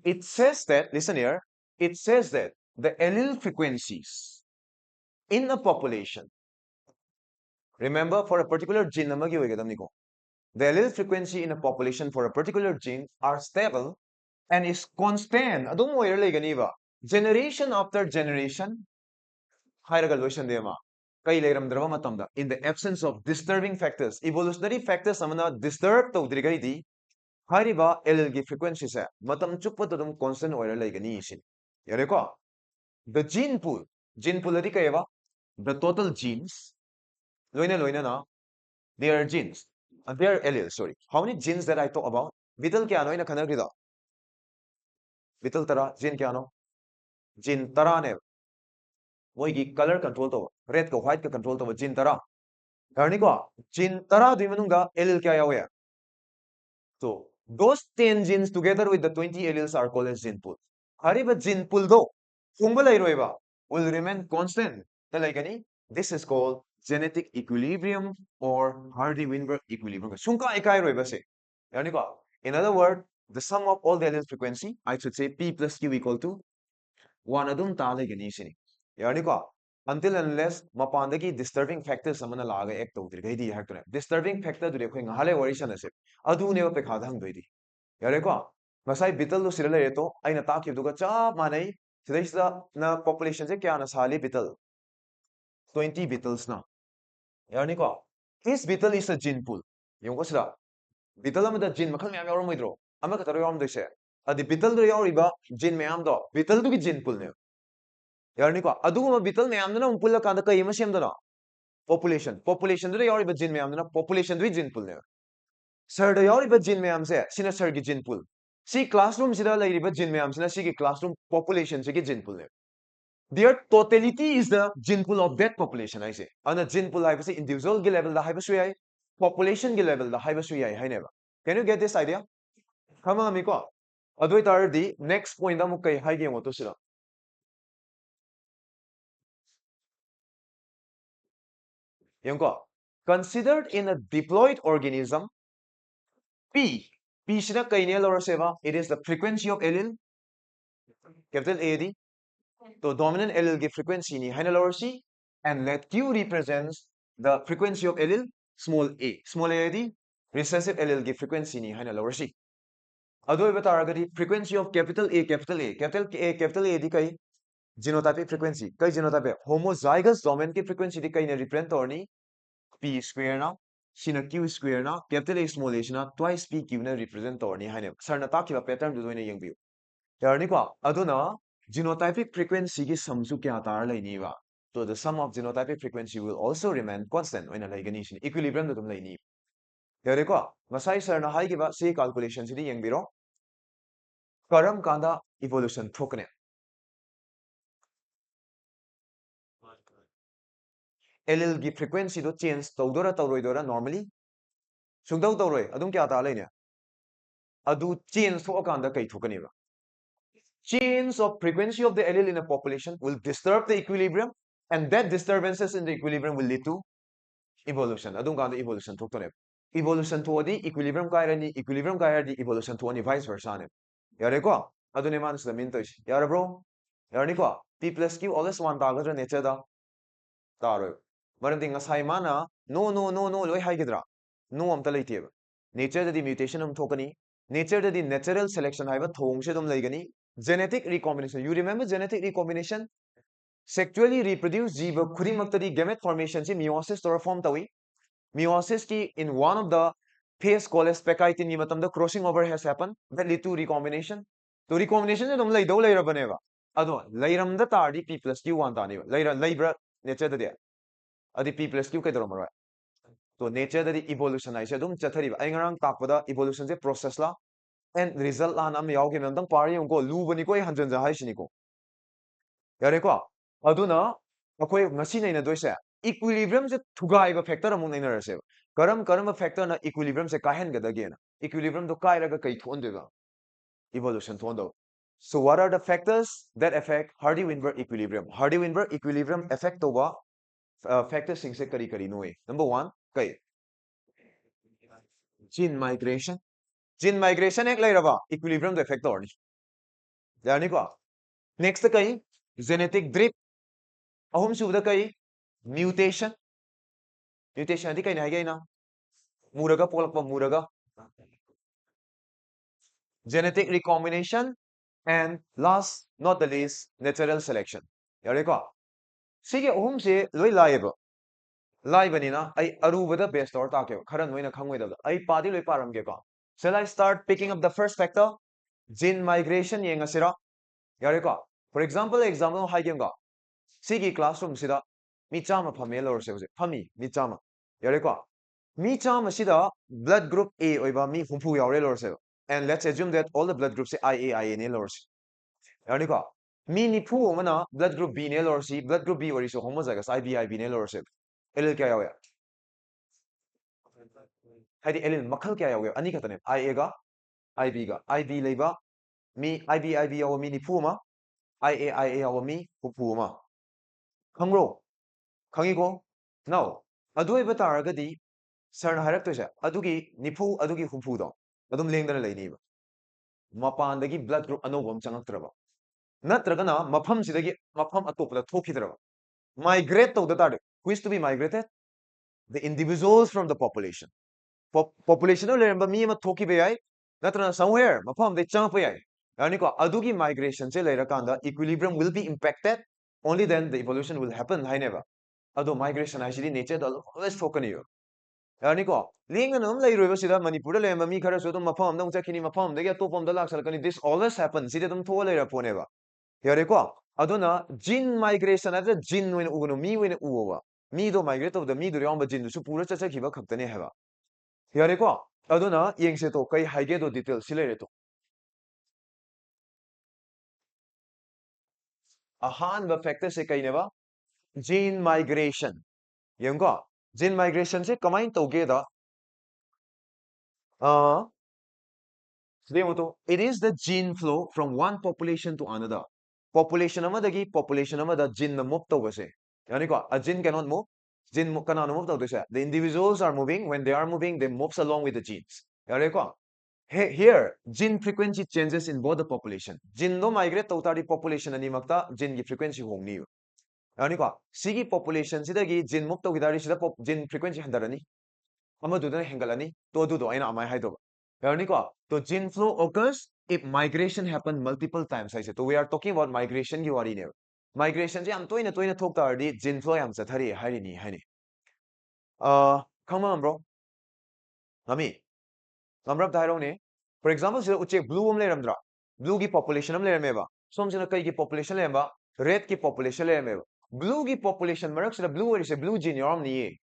A: It says that, listen here, it says that the allele frequencies in a population, remember for a particular gene namagi hoigadam niko. The allele frequency in a population for a particular gene are stable and is constant. Adum mo ganiba. Generation after generation, higher lotion dema. Kay leram drama matamda. In the absence of disturbing factors, evolutionary factors amana disturb to dirigadi. Hariba allele frequency se matam chukpa tadum constant oira legani isin. Yareko. The gene pool adi kayeva. The total genes, loina na, they are genes. They are alleles, sorry. How many genes that I talk about? Vital kya no ina khanak rida. Vital tara, gene kya no? Gene tara ne. Moigi color control to. Red ko white ka control to gene tara. Karni ko, gene tara di manunga allele kya yawe. So, those 10 genes together with the 20 alleles are called as gene pool. Hariba gene pool do. Kumbala iroiba will remain constant. Talaigani, this is called genetic equilibrium or Hardy-Weinberg equilibrium. Sunka ikai roiba se. Yani ko, in other words, the sum of all the allele frequency, I should say P plus Q equal to 1 adum talaigani sini. Yani ko, until unless mapandagi disturbing factors samana laga ek to dirgaidi haktune. Disturbing factor dure khoi ngahale warishan ase. Adu neba pe khadang doidi. Yare ko, masai bital do sirale reto aina takib duga cha manai sidaisda na population se kya na sali bital 20 beetles na. Yani ko, this beetle is a gene pool. Yung ko sila. Beetle amada gene makhal mayam yawaram moidro. Ama ka taro yawaram doise. Adi beetle do yawariba gene mayam do. Beetle do ki gene pool ne. Yani ko, adu ma beetle mayam do na umpula kanda kai ma siyam do na. Population. Population do yawariba gene mayam do na population do gene pool ne. Sir do yawariba gene mayam se sina sir ki gene pool. Si classroom sida lairiba gene mayam sina si ki classroom population se ki gene pool ne. Their totality is the gene pool of that population, I say. On a gene pool, I say individual level, the hypersui, population level, the hypersui, I never. Can you get this idea? Come on, Miko. Adwait the next point, Amukai, high game, Otosira. Yonko. Considered in a diploid organism, P. P shina kainel or seva, it is the frequency of allele, capital AD. So dominant allele give frequency ni high lower C, and let Q represents the frequency of allele small a. Small a di recessive allele give frequency ni high lower C. Ado iba taragadi frequency of capital A capital A di kai genotypic frequency kai genotype homozygous dominant ki frequency di kai ne represent torni P square na sina Q square na capital A small a sina twice P Q na represent torni high ne sarna takiba pattern du doina yang view. Yarni ko aduna genotypic frequency ki samsu kya tar laini ba. So the sum of genotypic frequency will also remain constant when a ligation equilibrium dum laini. Yare ko masai sir na hai ki ba say calculation sidi yang biro karam kanda evolution thokne. Allele ki frequency do change tawdora tawroidora normally sungdaw tawroi adum kya ta laini. Adu change thokanda kai thokani ba. Change of frequency of the allele in a population will disturb the equilibrium, and that disturbances in the equilibrium will lead to evolution. Adung kanda evolution thokne. Evolution to the equilibrium kairani evolution to any vice versa ne. Yare ko adune manus the min to is. Yare bro. Yare ko P plus Q always one tagadra nature da taro. Maram ding asai mana no loi hai gidra. No am talai tiba. Nature the mutation thokani. Nature the natural selection haiba thong se dum laigani. Genetic recombination. You remember genetic recombination? Sexually reproduced jiva khurimaktadi gamete formation se meiosis tora form tawi. Meiosis ki in one of the phase called as peccitin matamda crossing over has happened that lead to recombination. To recombination dum lai do laira baneva. Ado lairamda tardi P plus Q one tani laira laibra nature da adi P plus Q kai doromara. So nature da evolution ai se dum chathari ai ngarang takpada evolution se process la and result la nam yaw ke namdang pari ko lu bani ko hanjan ja hai sini ko. Yare ko aduna akoi ngasi nei na doise equilibrium se thugai factor among nei na rase karam factor na equilibrium se kahen ga dage na equilibrium do kai raga kai thon de ga evolution thon do. So what are the factors that affect Hardy-Weinberg equilibrium? Hardy-Weinberg equilibrium affect over factors kari no number 1 kai gene migration ek lairaba equilibrium the factor ni yani ko next kai genetic drift ahum subda kai mutation adi kai na na muraga polakpa muraga genetic recombination and last not the least natural selection yare ko sige ahum se loi laiba laibanina ai arubada base tor ta ke khara noina khangoi da ai padi loi param ge ko shall I start picking up the first factor gene migration yengasira yare ko for example haigem ga sige classroom sida mi chama phame lor se phami mi chama yare ko mi chama sida blood group A oiba mi humpu yaure lor se and let's assume that all the blood groups say IA ne lor se yani ko mi ni phu mana blood group B ne lor si blood group B ori so homozygous IB ne lor se LL kya yawe hadi LL makhal kya yawe ani khatane IA ga IB leiba mi IB yaw mi ni phu ma IA yaw mi humpu ma khangro khangigo now adoi bataragadi sarna haraktoise adugi nipu adugi humpu do adum lengdana leini ba mapandagi blood group anobam changaktraba natragana mafam sidagi mafam atopda thokhidraba migrate to the tard who is to be migrated the individuals from the population population le remember mi ma thoki be ai natrana somewhere mafam de chang pe ai yani ko adugi migration che leira kanda equilibrium will be impacted only then the evolution will happen hai never ado migration actually nature always thokani yo yani ko linga nam lai roiba sida manipur le mami khara so dum mafam dang chakini mafam de ya topom da lak salkani this always happens sida dum thola leira pone ba yare ko aduna gene migration as a gene when ugono mi when uwa mi do migrate of the mi do yamba gene su pura chacha khiba khaktane heba yare ko aduna yengse to kai haige do detail silere to ahan ba factor se kai neba gene migration yengo gene migration se kamai toge da uh it is the gene flow from one population to another. Population population the gene na move to se. Yani ko a gene cannot move. Gene cannot move to se. The individuals are moving. When they are moving, they moves along with the genes. Yani ko here gene frequency changes in both the population. Gene no migrate to tari population ani makta gene ki frequency hongni. Yani ko sigi population sidagi gene move to gidari sida gene frequency handarani. Amadudana hengalani. To do aina amai hai do. So gene flow occurs if migration happen multiple times. I said. So we are talking about migration you already know. Migration je am toina thok ta already gene flow am chathari hari ni hani. Come on bro. Nami. Namrab dairo ne. For example, sila uche blue am le ramdra. Blue ki population am le rameba. Som sila kai ki population le ba. Red ki population le rameba. Blue ki population marak sila blue ori se blue gene yaram ni.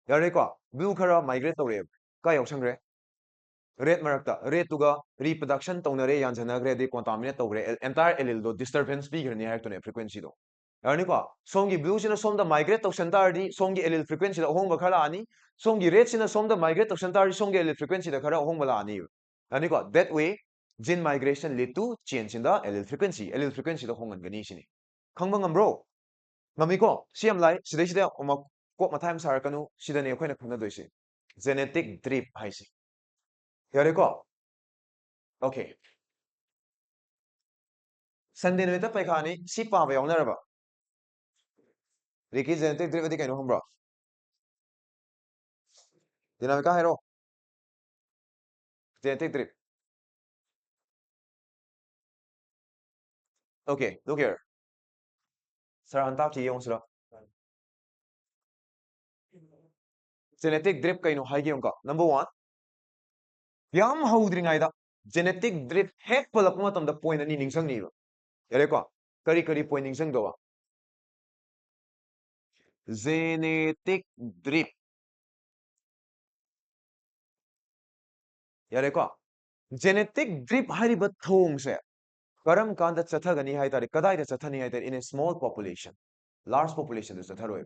A: Yare ko blue khara migrate to re. Kai yaw sangre. Red marakta red tuga reproduction taunare yanjanagre de contaminate togre entire allele do disturbance bigre hai to frequency do yani ko songi blue sina som da migrate to center di songi allele frequency da hong ba khala ani songi red sina som da migrate to center di songi allele frequency da khara hong bala ani yani ko that way gene migration lead to change in the allele frequency da hong ngani sini khangba ngambro ngami ko siam lai sidai oma ko mathai am sar kanu sidane khoina khangna doise genetic drift haisi yare ko okay Sunday nuit pai khani si pa ba yong ba Ricky genetic drift di kaino humbra dinamika hero genetic drift okay look here sir han tap chi yong sura genetic drift kaino hai gi ka number 1 yam haudri ngai da genetic drift hek palak ma tam da point ani ningsang ni yare ko kari point ningsang do genetic drift yare ko genetic drift hari ba thong se karam kanda chathagani hai tare kadai da chathani hai tare in a small population large population is chatharoi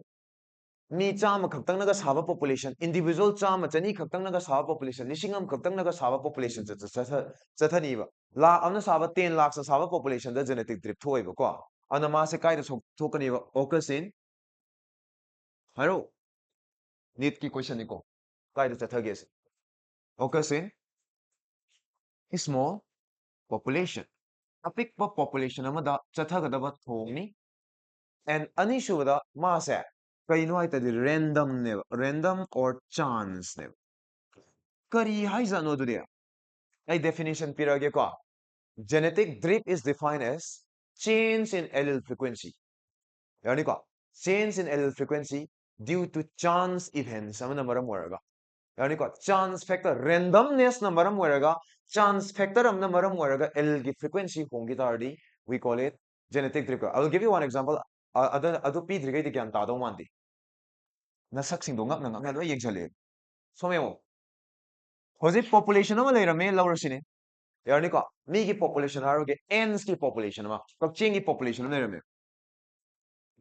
A: mi chama khaktang naga saba population individual chama chani khaktang naga saba population lisingam khaktang naga saba population chathani ba la amna saba 10 lakh sa saba population da genetic drift thoi ba ko ana ma se kai da thokani ba occurs in 하로 NEET की question निको कायदा चथगे से focus in small population apikpa population amada चथगदबा थोंगनी and अनिशुबदा मासे कइनो हाइतदि random ने random or chance ने करी हाइजानो दुदे आई definition पिरगे को genetic drift is defined as change in allele frequency यानी को change in allele frequency due to chance events amana maram waraga यानी को chance factor randomness na maram waraga chance factor amna maram waraga allele ki frequency hongi tardi we call it genetic drift I will give you one example adu p drigai di kyan ta do mandi na sak sing do ngak na ngak lo yeng chale someo hoji population ama leira me lower sine yani ko mi ki population haroge ants ki population ma kakching ki population leira me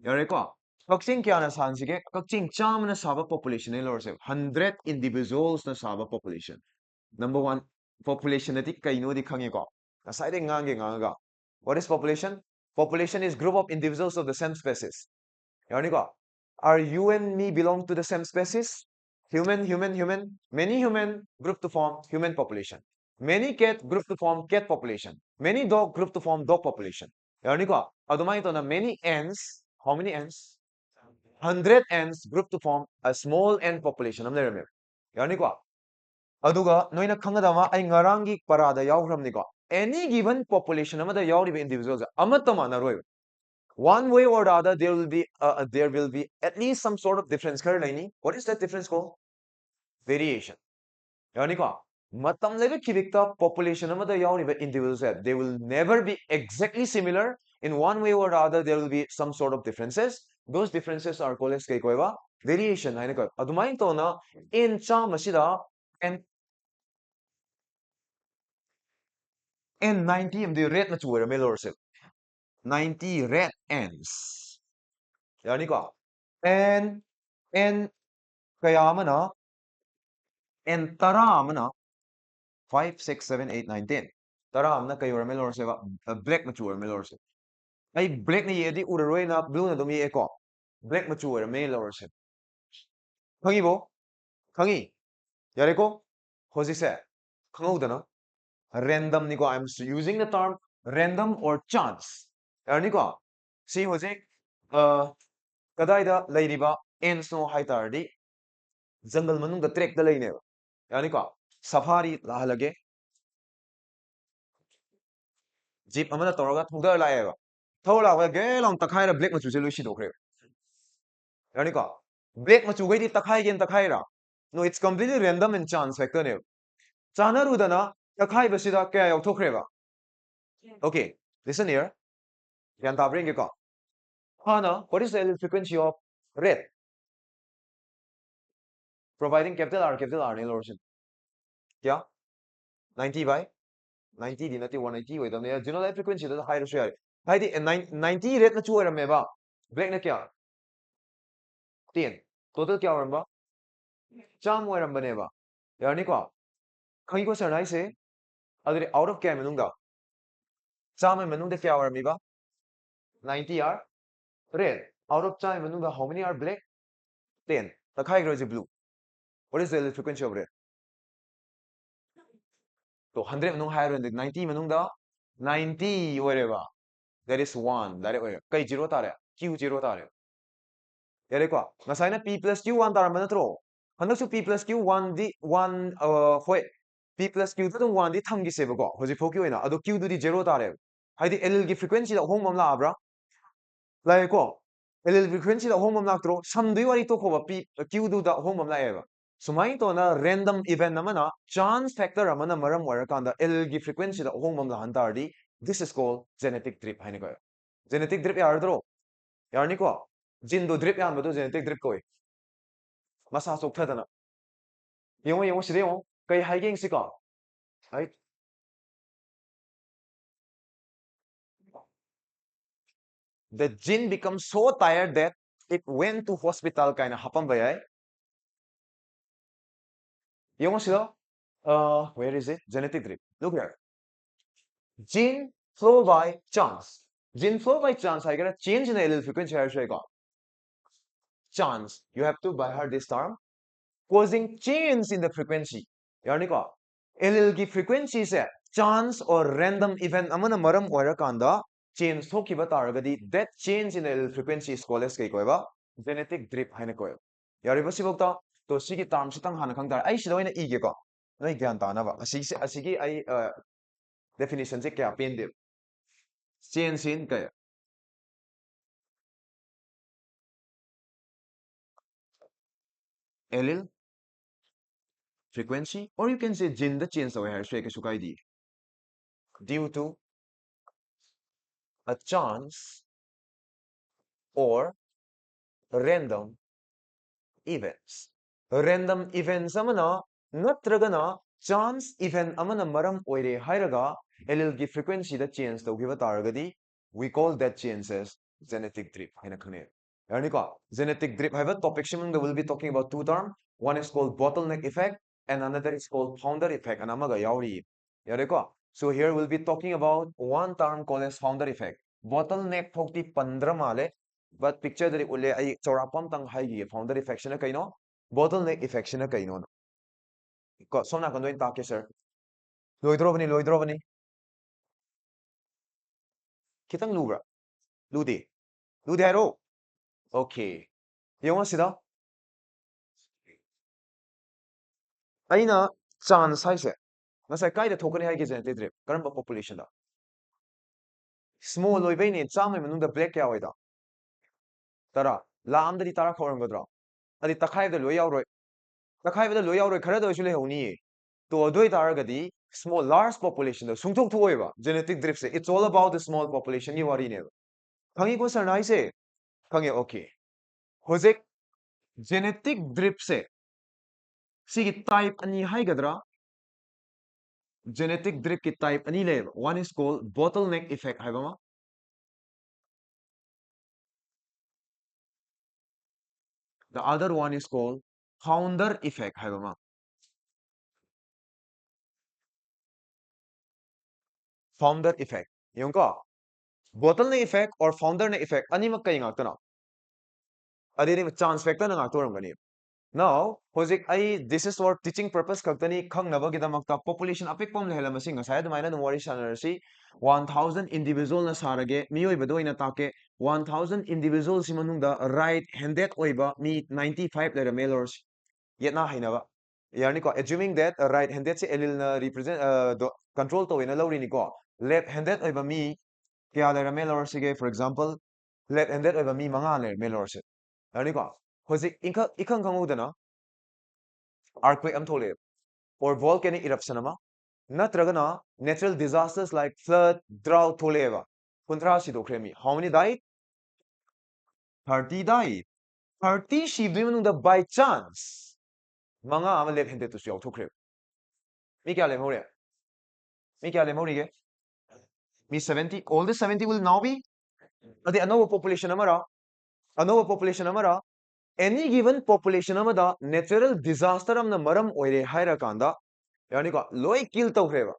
A: yani ko kakching kya na sansige kakching cham na saba population ne lower se 100 individuals na saba population number 1 population ati kaino di khange ko asai de ngange nganga what is population population is group of individuals of the same species yani ko are you and me belong to the same species human many human group to form human population many cat group to form cat population many dog group to form dog population yani ko adumai to na many ants how many ants 100 ants group to form a small ant population am lerame yani ko aduga noina khangadama ai ngarangi parada yawramni ko any given population amada yawriba individuals amatama na roi one way or the other there will be at least some sort of difference kar laini what is that difference called variation yani ko matam lebe kibikta population amada yawriba individuals they will never be exactly similar in one way or the other there will be some sort of differences those differences are called as koiba variation haina ko adumai to na in cha masida and 90 am the rate na chuwara melorse 90 red ants yani ko and kaya mana and tara amana 5 6 7 8 9 10 tara amna kayo melor se ba black mature melor se ai black ni yedi uraroi na blue na domi eko black mature melor se khangi bo khangi yare ko hoji se khangau dana random ni ko I'm using the term random or chance yani ko si hoji kadaida leiriba ants no haitardi jungle manung da trek da leine yani ko safari lahalage jeep amana toroga thongda laega thola wa gelong takhai ra black machu se luisi do khre yani ko black machu gai di takhai gen takhai ra no it's completely random and chance factor ne chana ru dana takhai ba sida kya yaw thokre ba okay listen here yan ta bring ko hana what is the frequency of red providing capital R ne lorsin kya 90 by 90 di nati 180 oi damne general frequency da high share hai di 90 red na chu ra me ba black na kya 10 total kya ra ba cham oi ram bane ba yani ko khangi ko sarnai se adri out of kya menung da cham ai menung da kya ra mi ba 90 are red out of cham menung da how many are black 10 the khai is blue what is the frequency of red to 100 menung higher than 90 menung da 90 oi re ba that is 1 that is kai zero ta re q zero ta re yare ko ngasai na p plus q 1 ta ra ma na tro handak su p plus q 1 di 1 hoi p plus q 도 1 di tham gi se ba ko hoji phoki oina ado q du di 0 ta re haidi ll gi frequency da hong mam la abra lai ko ll frequency da hong mam la tro sam dui wari to ko ba p q du da hong mam la eba sumai to na random event na mana chance factor amana maram wara kan da ll gi frequency da hong mam la han tar di this is called genetic drift haini ko genetic drift yar dro yarni ko jin do drift yan ba do genetic drift ko masa sok thadana yung side yung kay hiking si ka right the jinn becomes so tired that it went to hospital kind of hapam bayay yung sila where is it genetic drift look here gene flow by chance gene flow by chance I get a change in the allele frequency I say chance. You have to by heart this term. Causing change in the frequency. यानी को allele की frequency से chance or random event amana maram oirakanda change thokiba taragadi that change in the allele frequency is called as koiba genetic drift haina koy. यारिबा सिबोक्ता तो सिगी term sitang hana khangtar ai sida oina ige ko noi gyan ta na ba asigi ai definition se kya pen de change in kaya allele frequency or you can say gene the change away hai ke sukai di due to a chance or random events. Random events amana natragana chance event amana maram oire hairaga allele ki frequency da change tawgiba taragadi we call that change as genetic drift haina khane. Yarnika genetic drift haiba topic shimang will be talking about two terms. One is called bottleneck effect and another is called founder effect and amaga yauri. Yarika so here we'll be talking about one term called as founder effect. Bottleneck thokti 15 male but picture dari ule ay chorapam tang hai founder effect na kaino bottleneck effect na kaino ko somna kan doin take sir loidrobani kitang lubra ludi haro okay yung sida aina chance haise ngasai kaida thokani hai ge genetic drift karamba population da small loibai ne chamai manung da black kya hoida tara la amdari tara khoram gadra adi takhai da loy yauroi takhai da loy yauroi khara da sule honi to adoi taragadi small large population da sungthok thoiba genetic drift se it's all about the small population ni wari ne khangi ko sir nai se khangi okay hojek genetic drift se sigi type ani hai gadra genetic drift ki type ani le one is called bottleneck effect hai bama the other one is called founder effect hai bama founder effect yung ko bottleneck effect or founder neck effect ani mak kai ngak tana adi ni chance factor na ngak to ram gani now hojik ai this is for teaching purpose kaktani khang naba gidamakta population apik pom lehela masing asai dumaina no wari sanarsi 1000 individual na sarage miyoi bedo ina take 1000 individual simanungda right handed oiba mi 95 lera male or yetna hainaba yani ko assuming that right handed se allele na represent control to ina lawri ni ko left handed oiba mi kya lera male or sige for example left handed oiba mi manga lera male or se yani ko hojik ikhang khangudana earthquake am thole or volcanic eruption ama natragana natural disasters like flood drought tholeva kuntra si dokremi how many died 30 died 30 shibdi manung da by chance manga ama left handed to yaw thokre mi kya le hore mi kya le hore ge mi 70 all the 70 will now be adi another population amara another population amara any given population amada natural disaster amna maram oire haira kanda yani ko loi kill tawhreba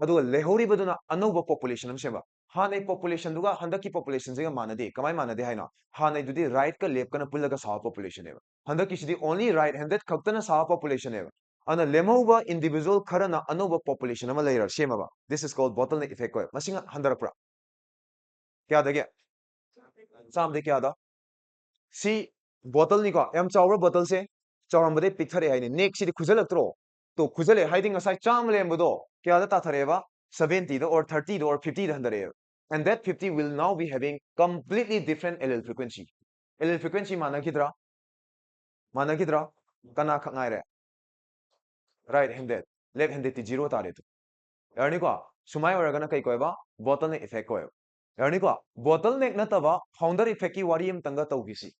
A: adu lehori baduna anova population am seba hanai population duga handaki population sega manade kamai manade haina hanai dudi right ka left kana pullaga sa population eba handaki sidi only right handed khaktana sa population eba ana lemova individual kharana anova population ama leira shemaba this is called bottleneck effect ko masinga handarakra kya dage sam de kya da si bottle ni ko yam chawra bottle se chawram bade pikthare haine neck si khujalak to khujale hiding aside cham lembodo kya da tathareba 70 do or 30 do or 50 da handare and that 50 will now be having completely different ll frequency mana kidra kana khangai re right handed left handed ti zero tare to yarni ko sumai oragana kai koiba bottleneck effect ko yarni ko bottleneck na taba founder effect ki wari am tanga tawgisi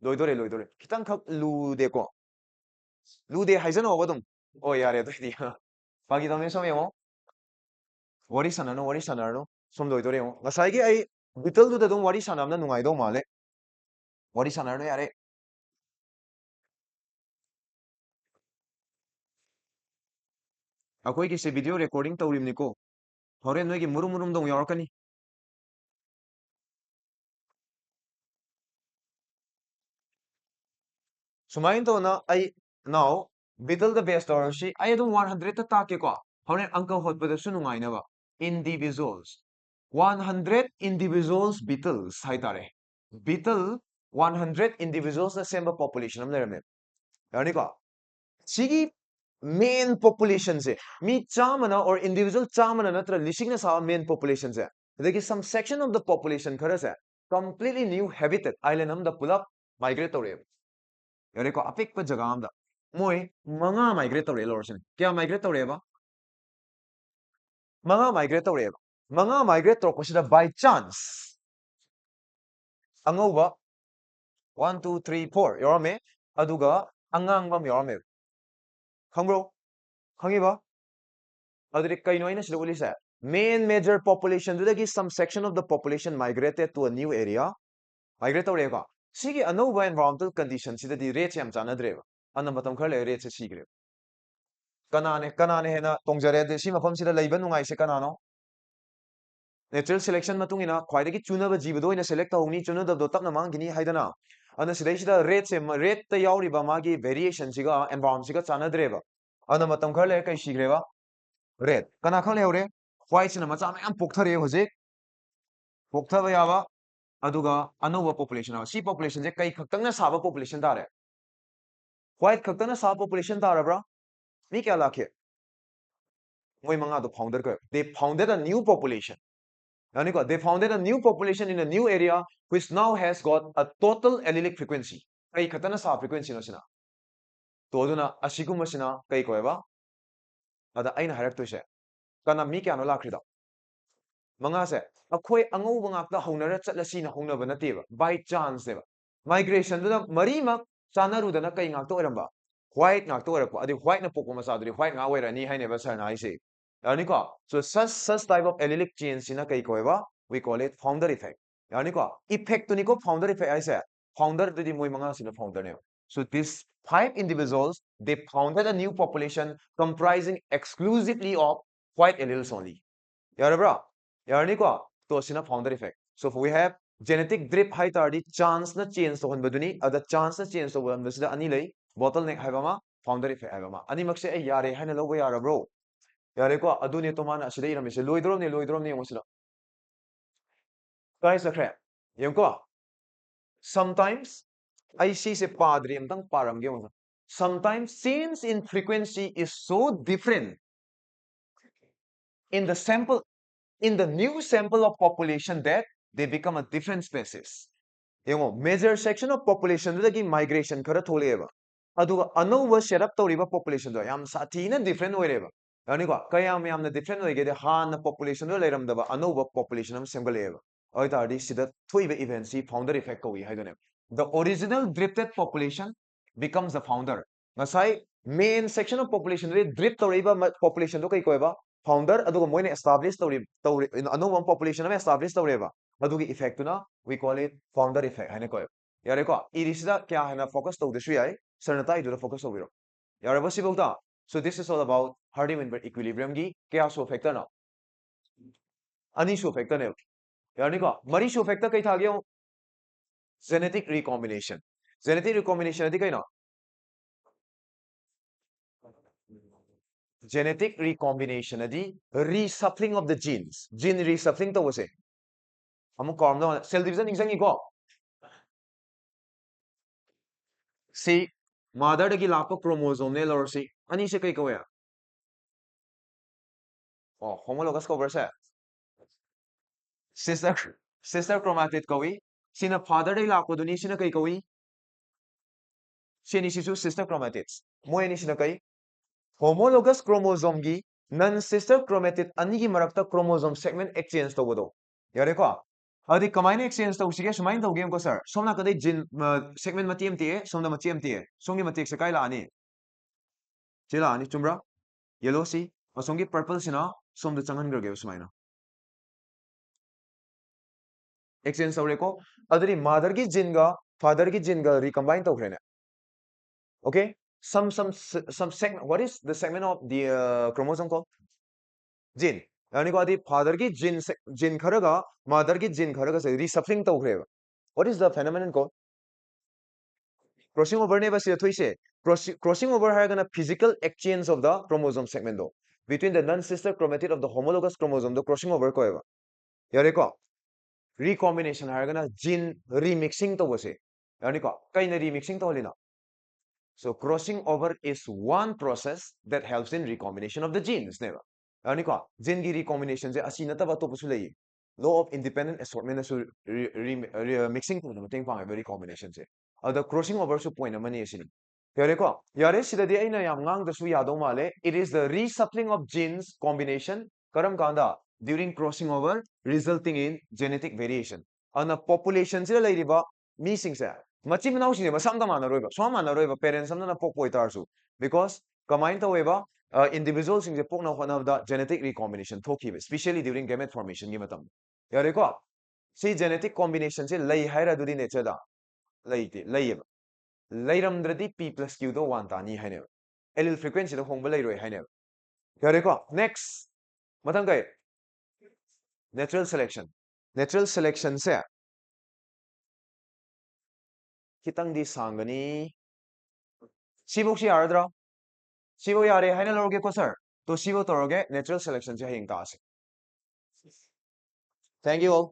A: loidore kitang khak lu de ko lu de haizan obadum oh yare to di pagi tame some mo wari sanano som loidore mo ngasai gi ai bitel du da dum wari sanamna nungai do male wari sanarno yare akoi ki se video recording tawrim niko hore noi gi murum dong yarakani Sumayin to na ay now beetle the best or she ay adum 100 ta take ko. Hone angka hot pa su nungai na ba. Individuals. 100 individuals beetles hay tare. Beetle 100 individuals na same population am lerame. Yani ko. Sigi main population se mi chamana or individual chamana natra lising na sa main population se. There is some section of the population khara se completely new habitat island am da pull up migratory. Yani ko apik pa jaga am da moi mga migratory lorsin. Kya migratory ba? Mga migratory ba? Mga migratory ko sila by chance. Angaw ba? 1, 2, 3, 4. yorame aduga angang bam yorame. Khambro? Khangi ba? Adri kaino ina sila uli sa main major population dudagi some section of the population migrated to a new area. Migratory ko. Sige anova environmental conditions sida di rate yam chanadre ba. Anna matam khar le rate se sigre. Kanane hena tongjare de si mafam sida leiban nungai se kanano. Natural selection matungina khwaidagi chunaba jibado ina select tawni chunadabdo tapna mangini haidana. Ana sidai rate se rate ta yauri ba magi variation siga environment siga chanadre ba. Ana matam khar le kai sigre ba. Red. Kana khang leure white sina macha mayam pokthare hoje pokthaba yaba aduga anova population si population je kai khaktangna saba population tare white khaktangna saba population tarabra mi kya lakhe moi manga do founder ko they founded a new population yani ko they founded a new population in a new area which now has got a total allelic frequency kai khaktangna saba frequency no sina to duna asiguma sina kai ko ba ada aina harak to se kana mi kya no lakhida manga se akhoi angau bangak ta honara chatlasi na hongna ba nateba by chance deba migration da mari mak chanaru da na kai ngak to eramba white ngak to erapa adi white na pokma sa adi white nga wera ni haine ba sar na ise yani ko so such type of allelic change in a kai ko ba we call it founder effect yani ko effect to ni ko founder effect aise founder to di moi manga sina founder ne so these 5 individuals they founded a new population comprising exclusively of white alleles only yarabra yarni ko to sina founder effect so we have genetic drift high tardi chance na change to honbaduni ada chance na change to honba sida ani lei bottleneck haiba ma founder effect haiba ma ani makse ai yare haina logo yara bro yare ko aduni to mana sida iramise loidrom ne ngosida kai sakre yem ko sometimes I see se padre amtang param ge mo sometimes change in frequency is so different in the sample in the new sample of population that they become a different species. Yengo major section of population dagi migration khara tholeba. Aduga anova setup tawriba population do yam sathina different oireba. Yani ko kayam yamna different oige de han population do leiramdaba anova population am semgaleba. Oi tardi sida thoiba event si founder effect ko haidone. The original drifted population becomes the founder. Ngasai main section of population re drift tawriba population do kai koiba founder aduga moine establish tawri anova population am establish tawreba. Adugi effect na we call it founder effect haina ko yare ko irisida kya haina focus to desu yai sarnata idu focus to biro yare bosi bauta so this is all about Hardy-Weinberg equilibrium gi kya so factor na ani so factor ne yare ko mari so factor kai tha gyo genetic recombination adi kai na genetic recombination adi reshuffling of the genes gene reshuffling to wase amu korm da cell division ingsangi ko si mother dagi lakpa chromosome ne lor si ani se kai ko ya oh homologous cover se sister sister chromatid kawi sina father dai lakpa duni sina kai kawi sini sisu sister chromatids mo ani sina kai homologous chromosome gi non sister chromatid ani gi marakta chromosome segment exchange to bodo yare ko adi kamaina exchange to sige sumain to game ko sir somna kadai gene segment mati mti somna mati mti songi mati se kai la ani chila ani chumra yellow si asongi purple sina somda changan grage sumaina exchange tawre ko adri mother gi gene ga father gi gene ga recombine tawre ne okay some segment what is the segment of the chromosome called gene yani ko adi father gi gene kharaga mother gi gene kharaga se reshuffling tawre what is the phenomenon called crossing over ने बस थोइसे crossing over हारगना physical exchange of the chromosome segment दो between the non sister chromatid of the homologous chromosome दो crossing over कोएबा यारेको recombination हारगना gene remixing तो बसे यारेको कई न remixing तो होलिना so crossing over is one process that helps in recombination of the genes नेबा यारेको जीन की recombination से असी नतबा तो पुसु लई law of independent assortment सु mixing तो मतेंग पांगे recombination से अद crossing over सु point अमनी असिनी यारेको यारे सिददि अइना याम ngang यादो माले it is the reshuffling of genes combination करम कांदा during crossing over resulting in genetic variation अना population से लइरिबा मी सिंगसे मची मनाउ सिने मसामदा मानरोइबा सो मानरोइबा पेरेंट्स समना पोपोइ तारसु because कमाइन तवेबा individual सिंगसे पोकना होनाबदा genetic recombination थोखिबे especially during gamete formation gi matam यारेको सी genetic combination से लइ हाइरा दुदि नेचर दा लइते लइबा लइरमद्रदि p plus q दो 1 तानी हाइने allele frequency दो होंबा लइरोइ हाइने यारेको next मतम गए natural selection से खितंग दी सांगनी सिबोक्सी यारद्रा सिबो यारे हाइना लरोगे को सर तो सिबो तरोगे नेचुरल सिलेक्शन से हयिंग तासे thank you all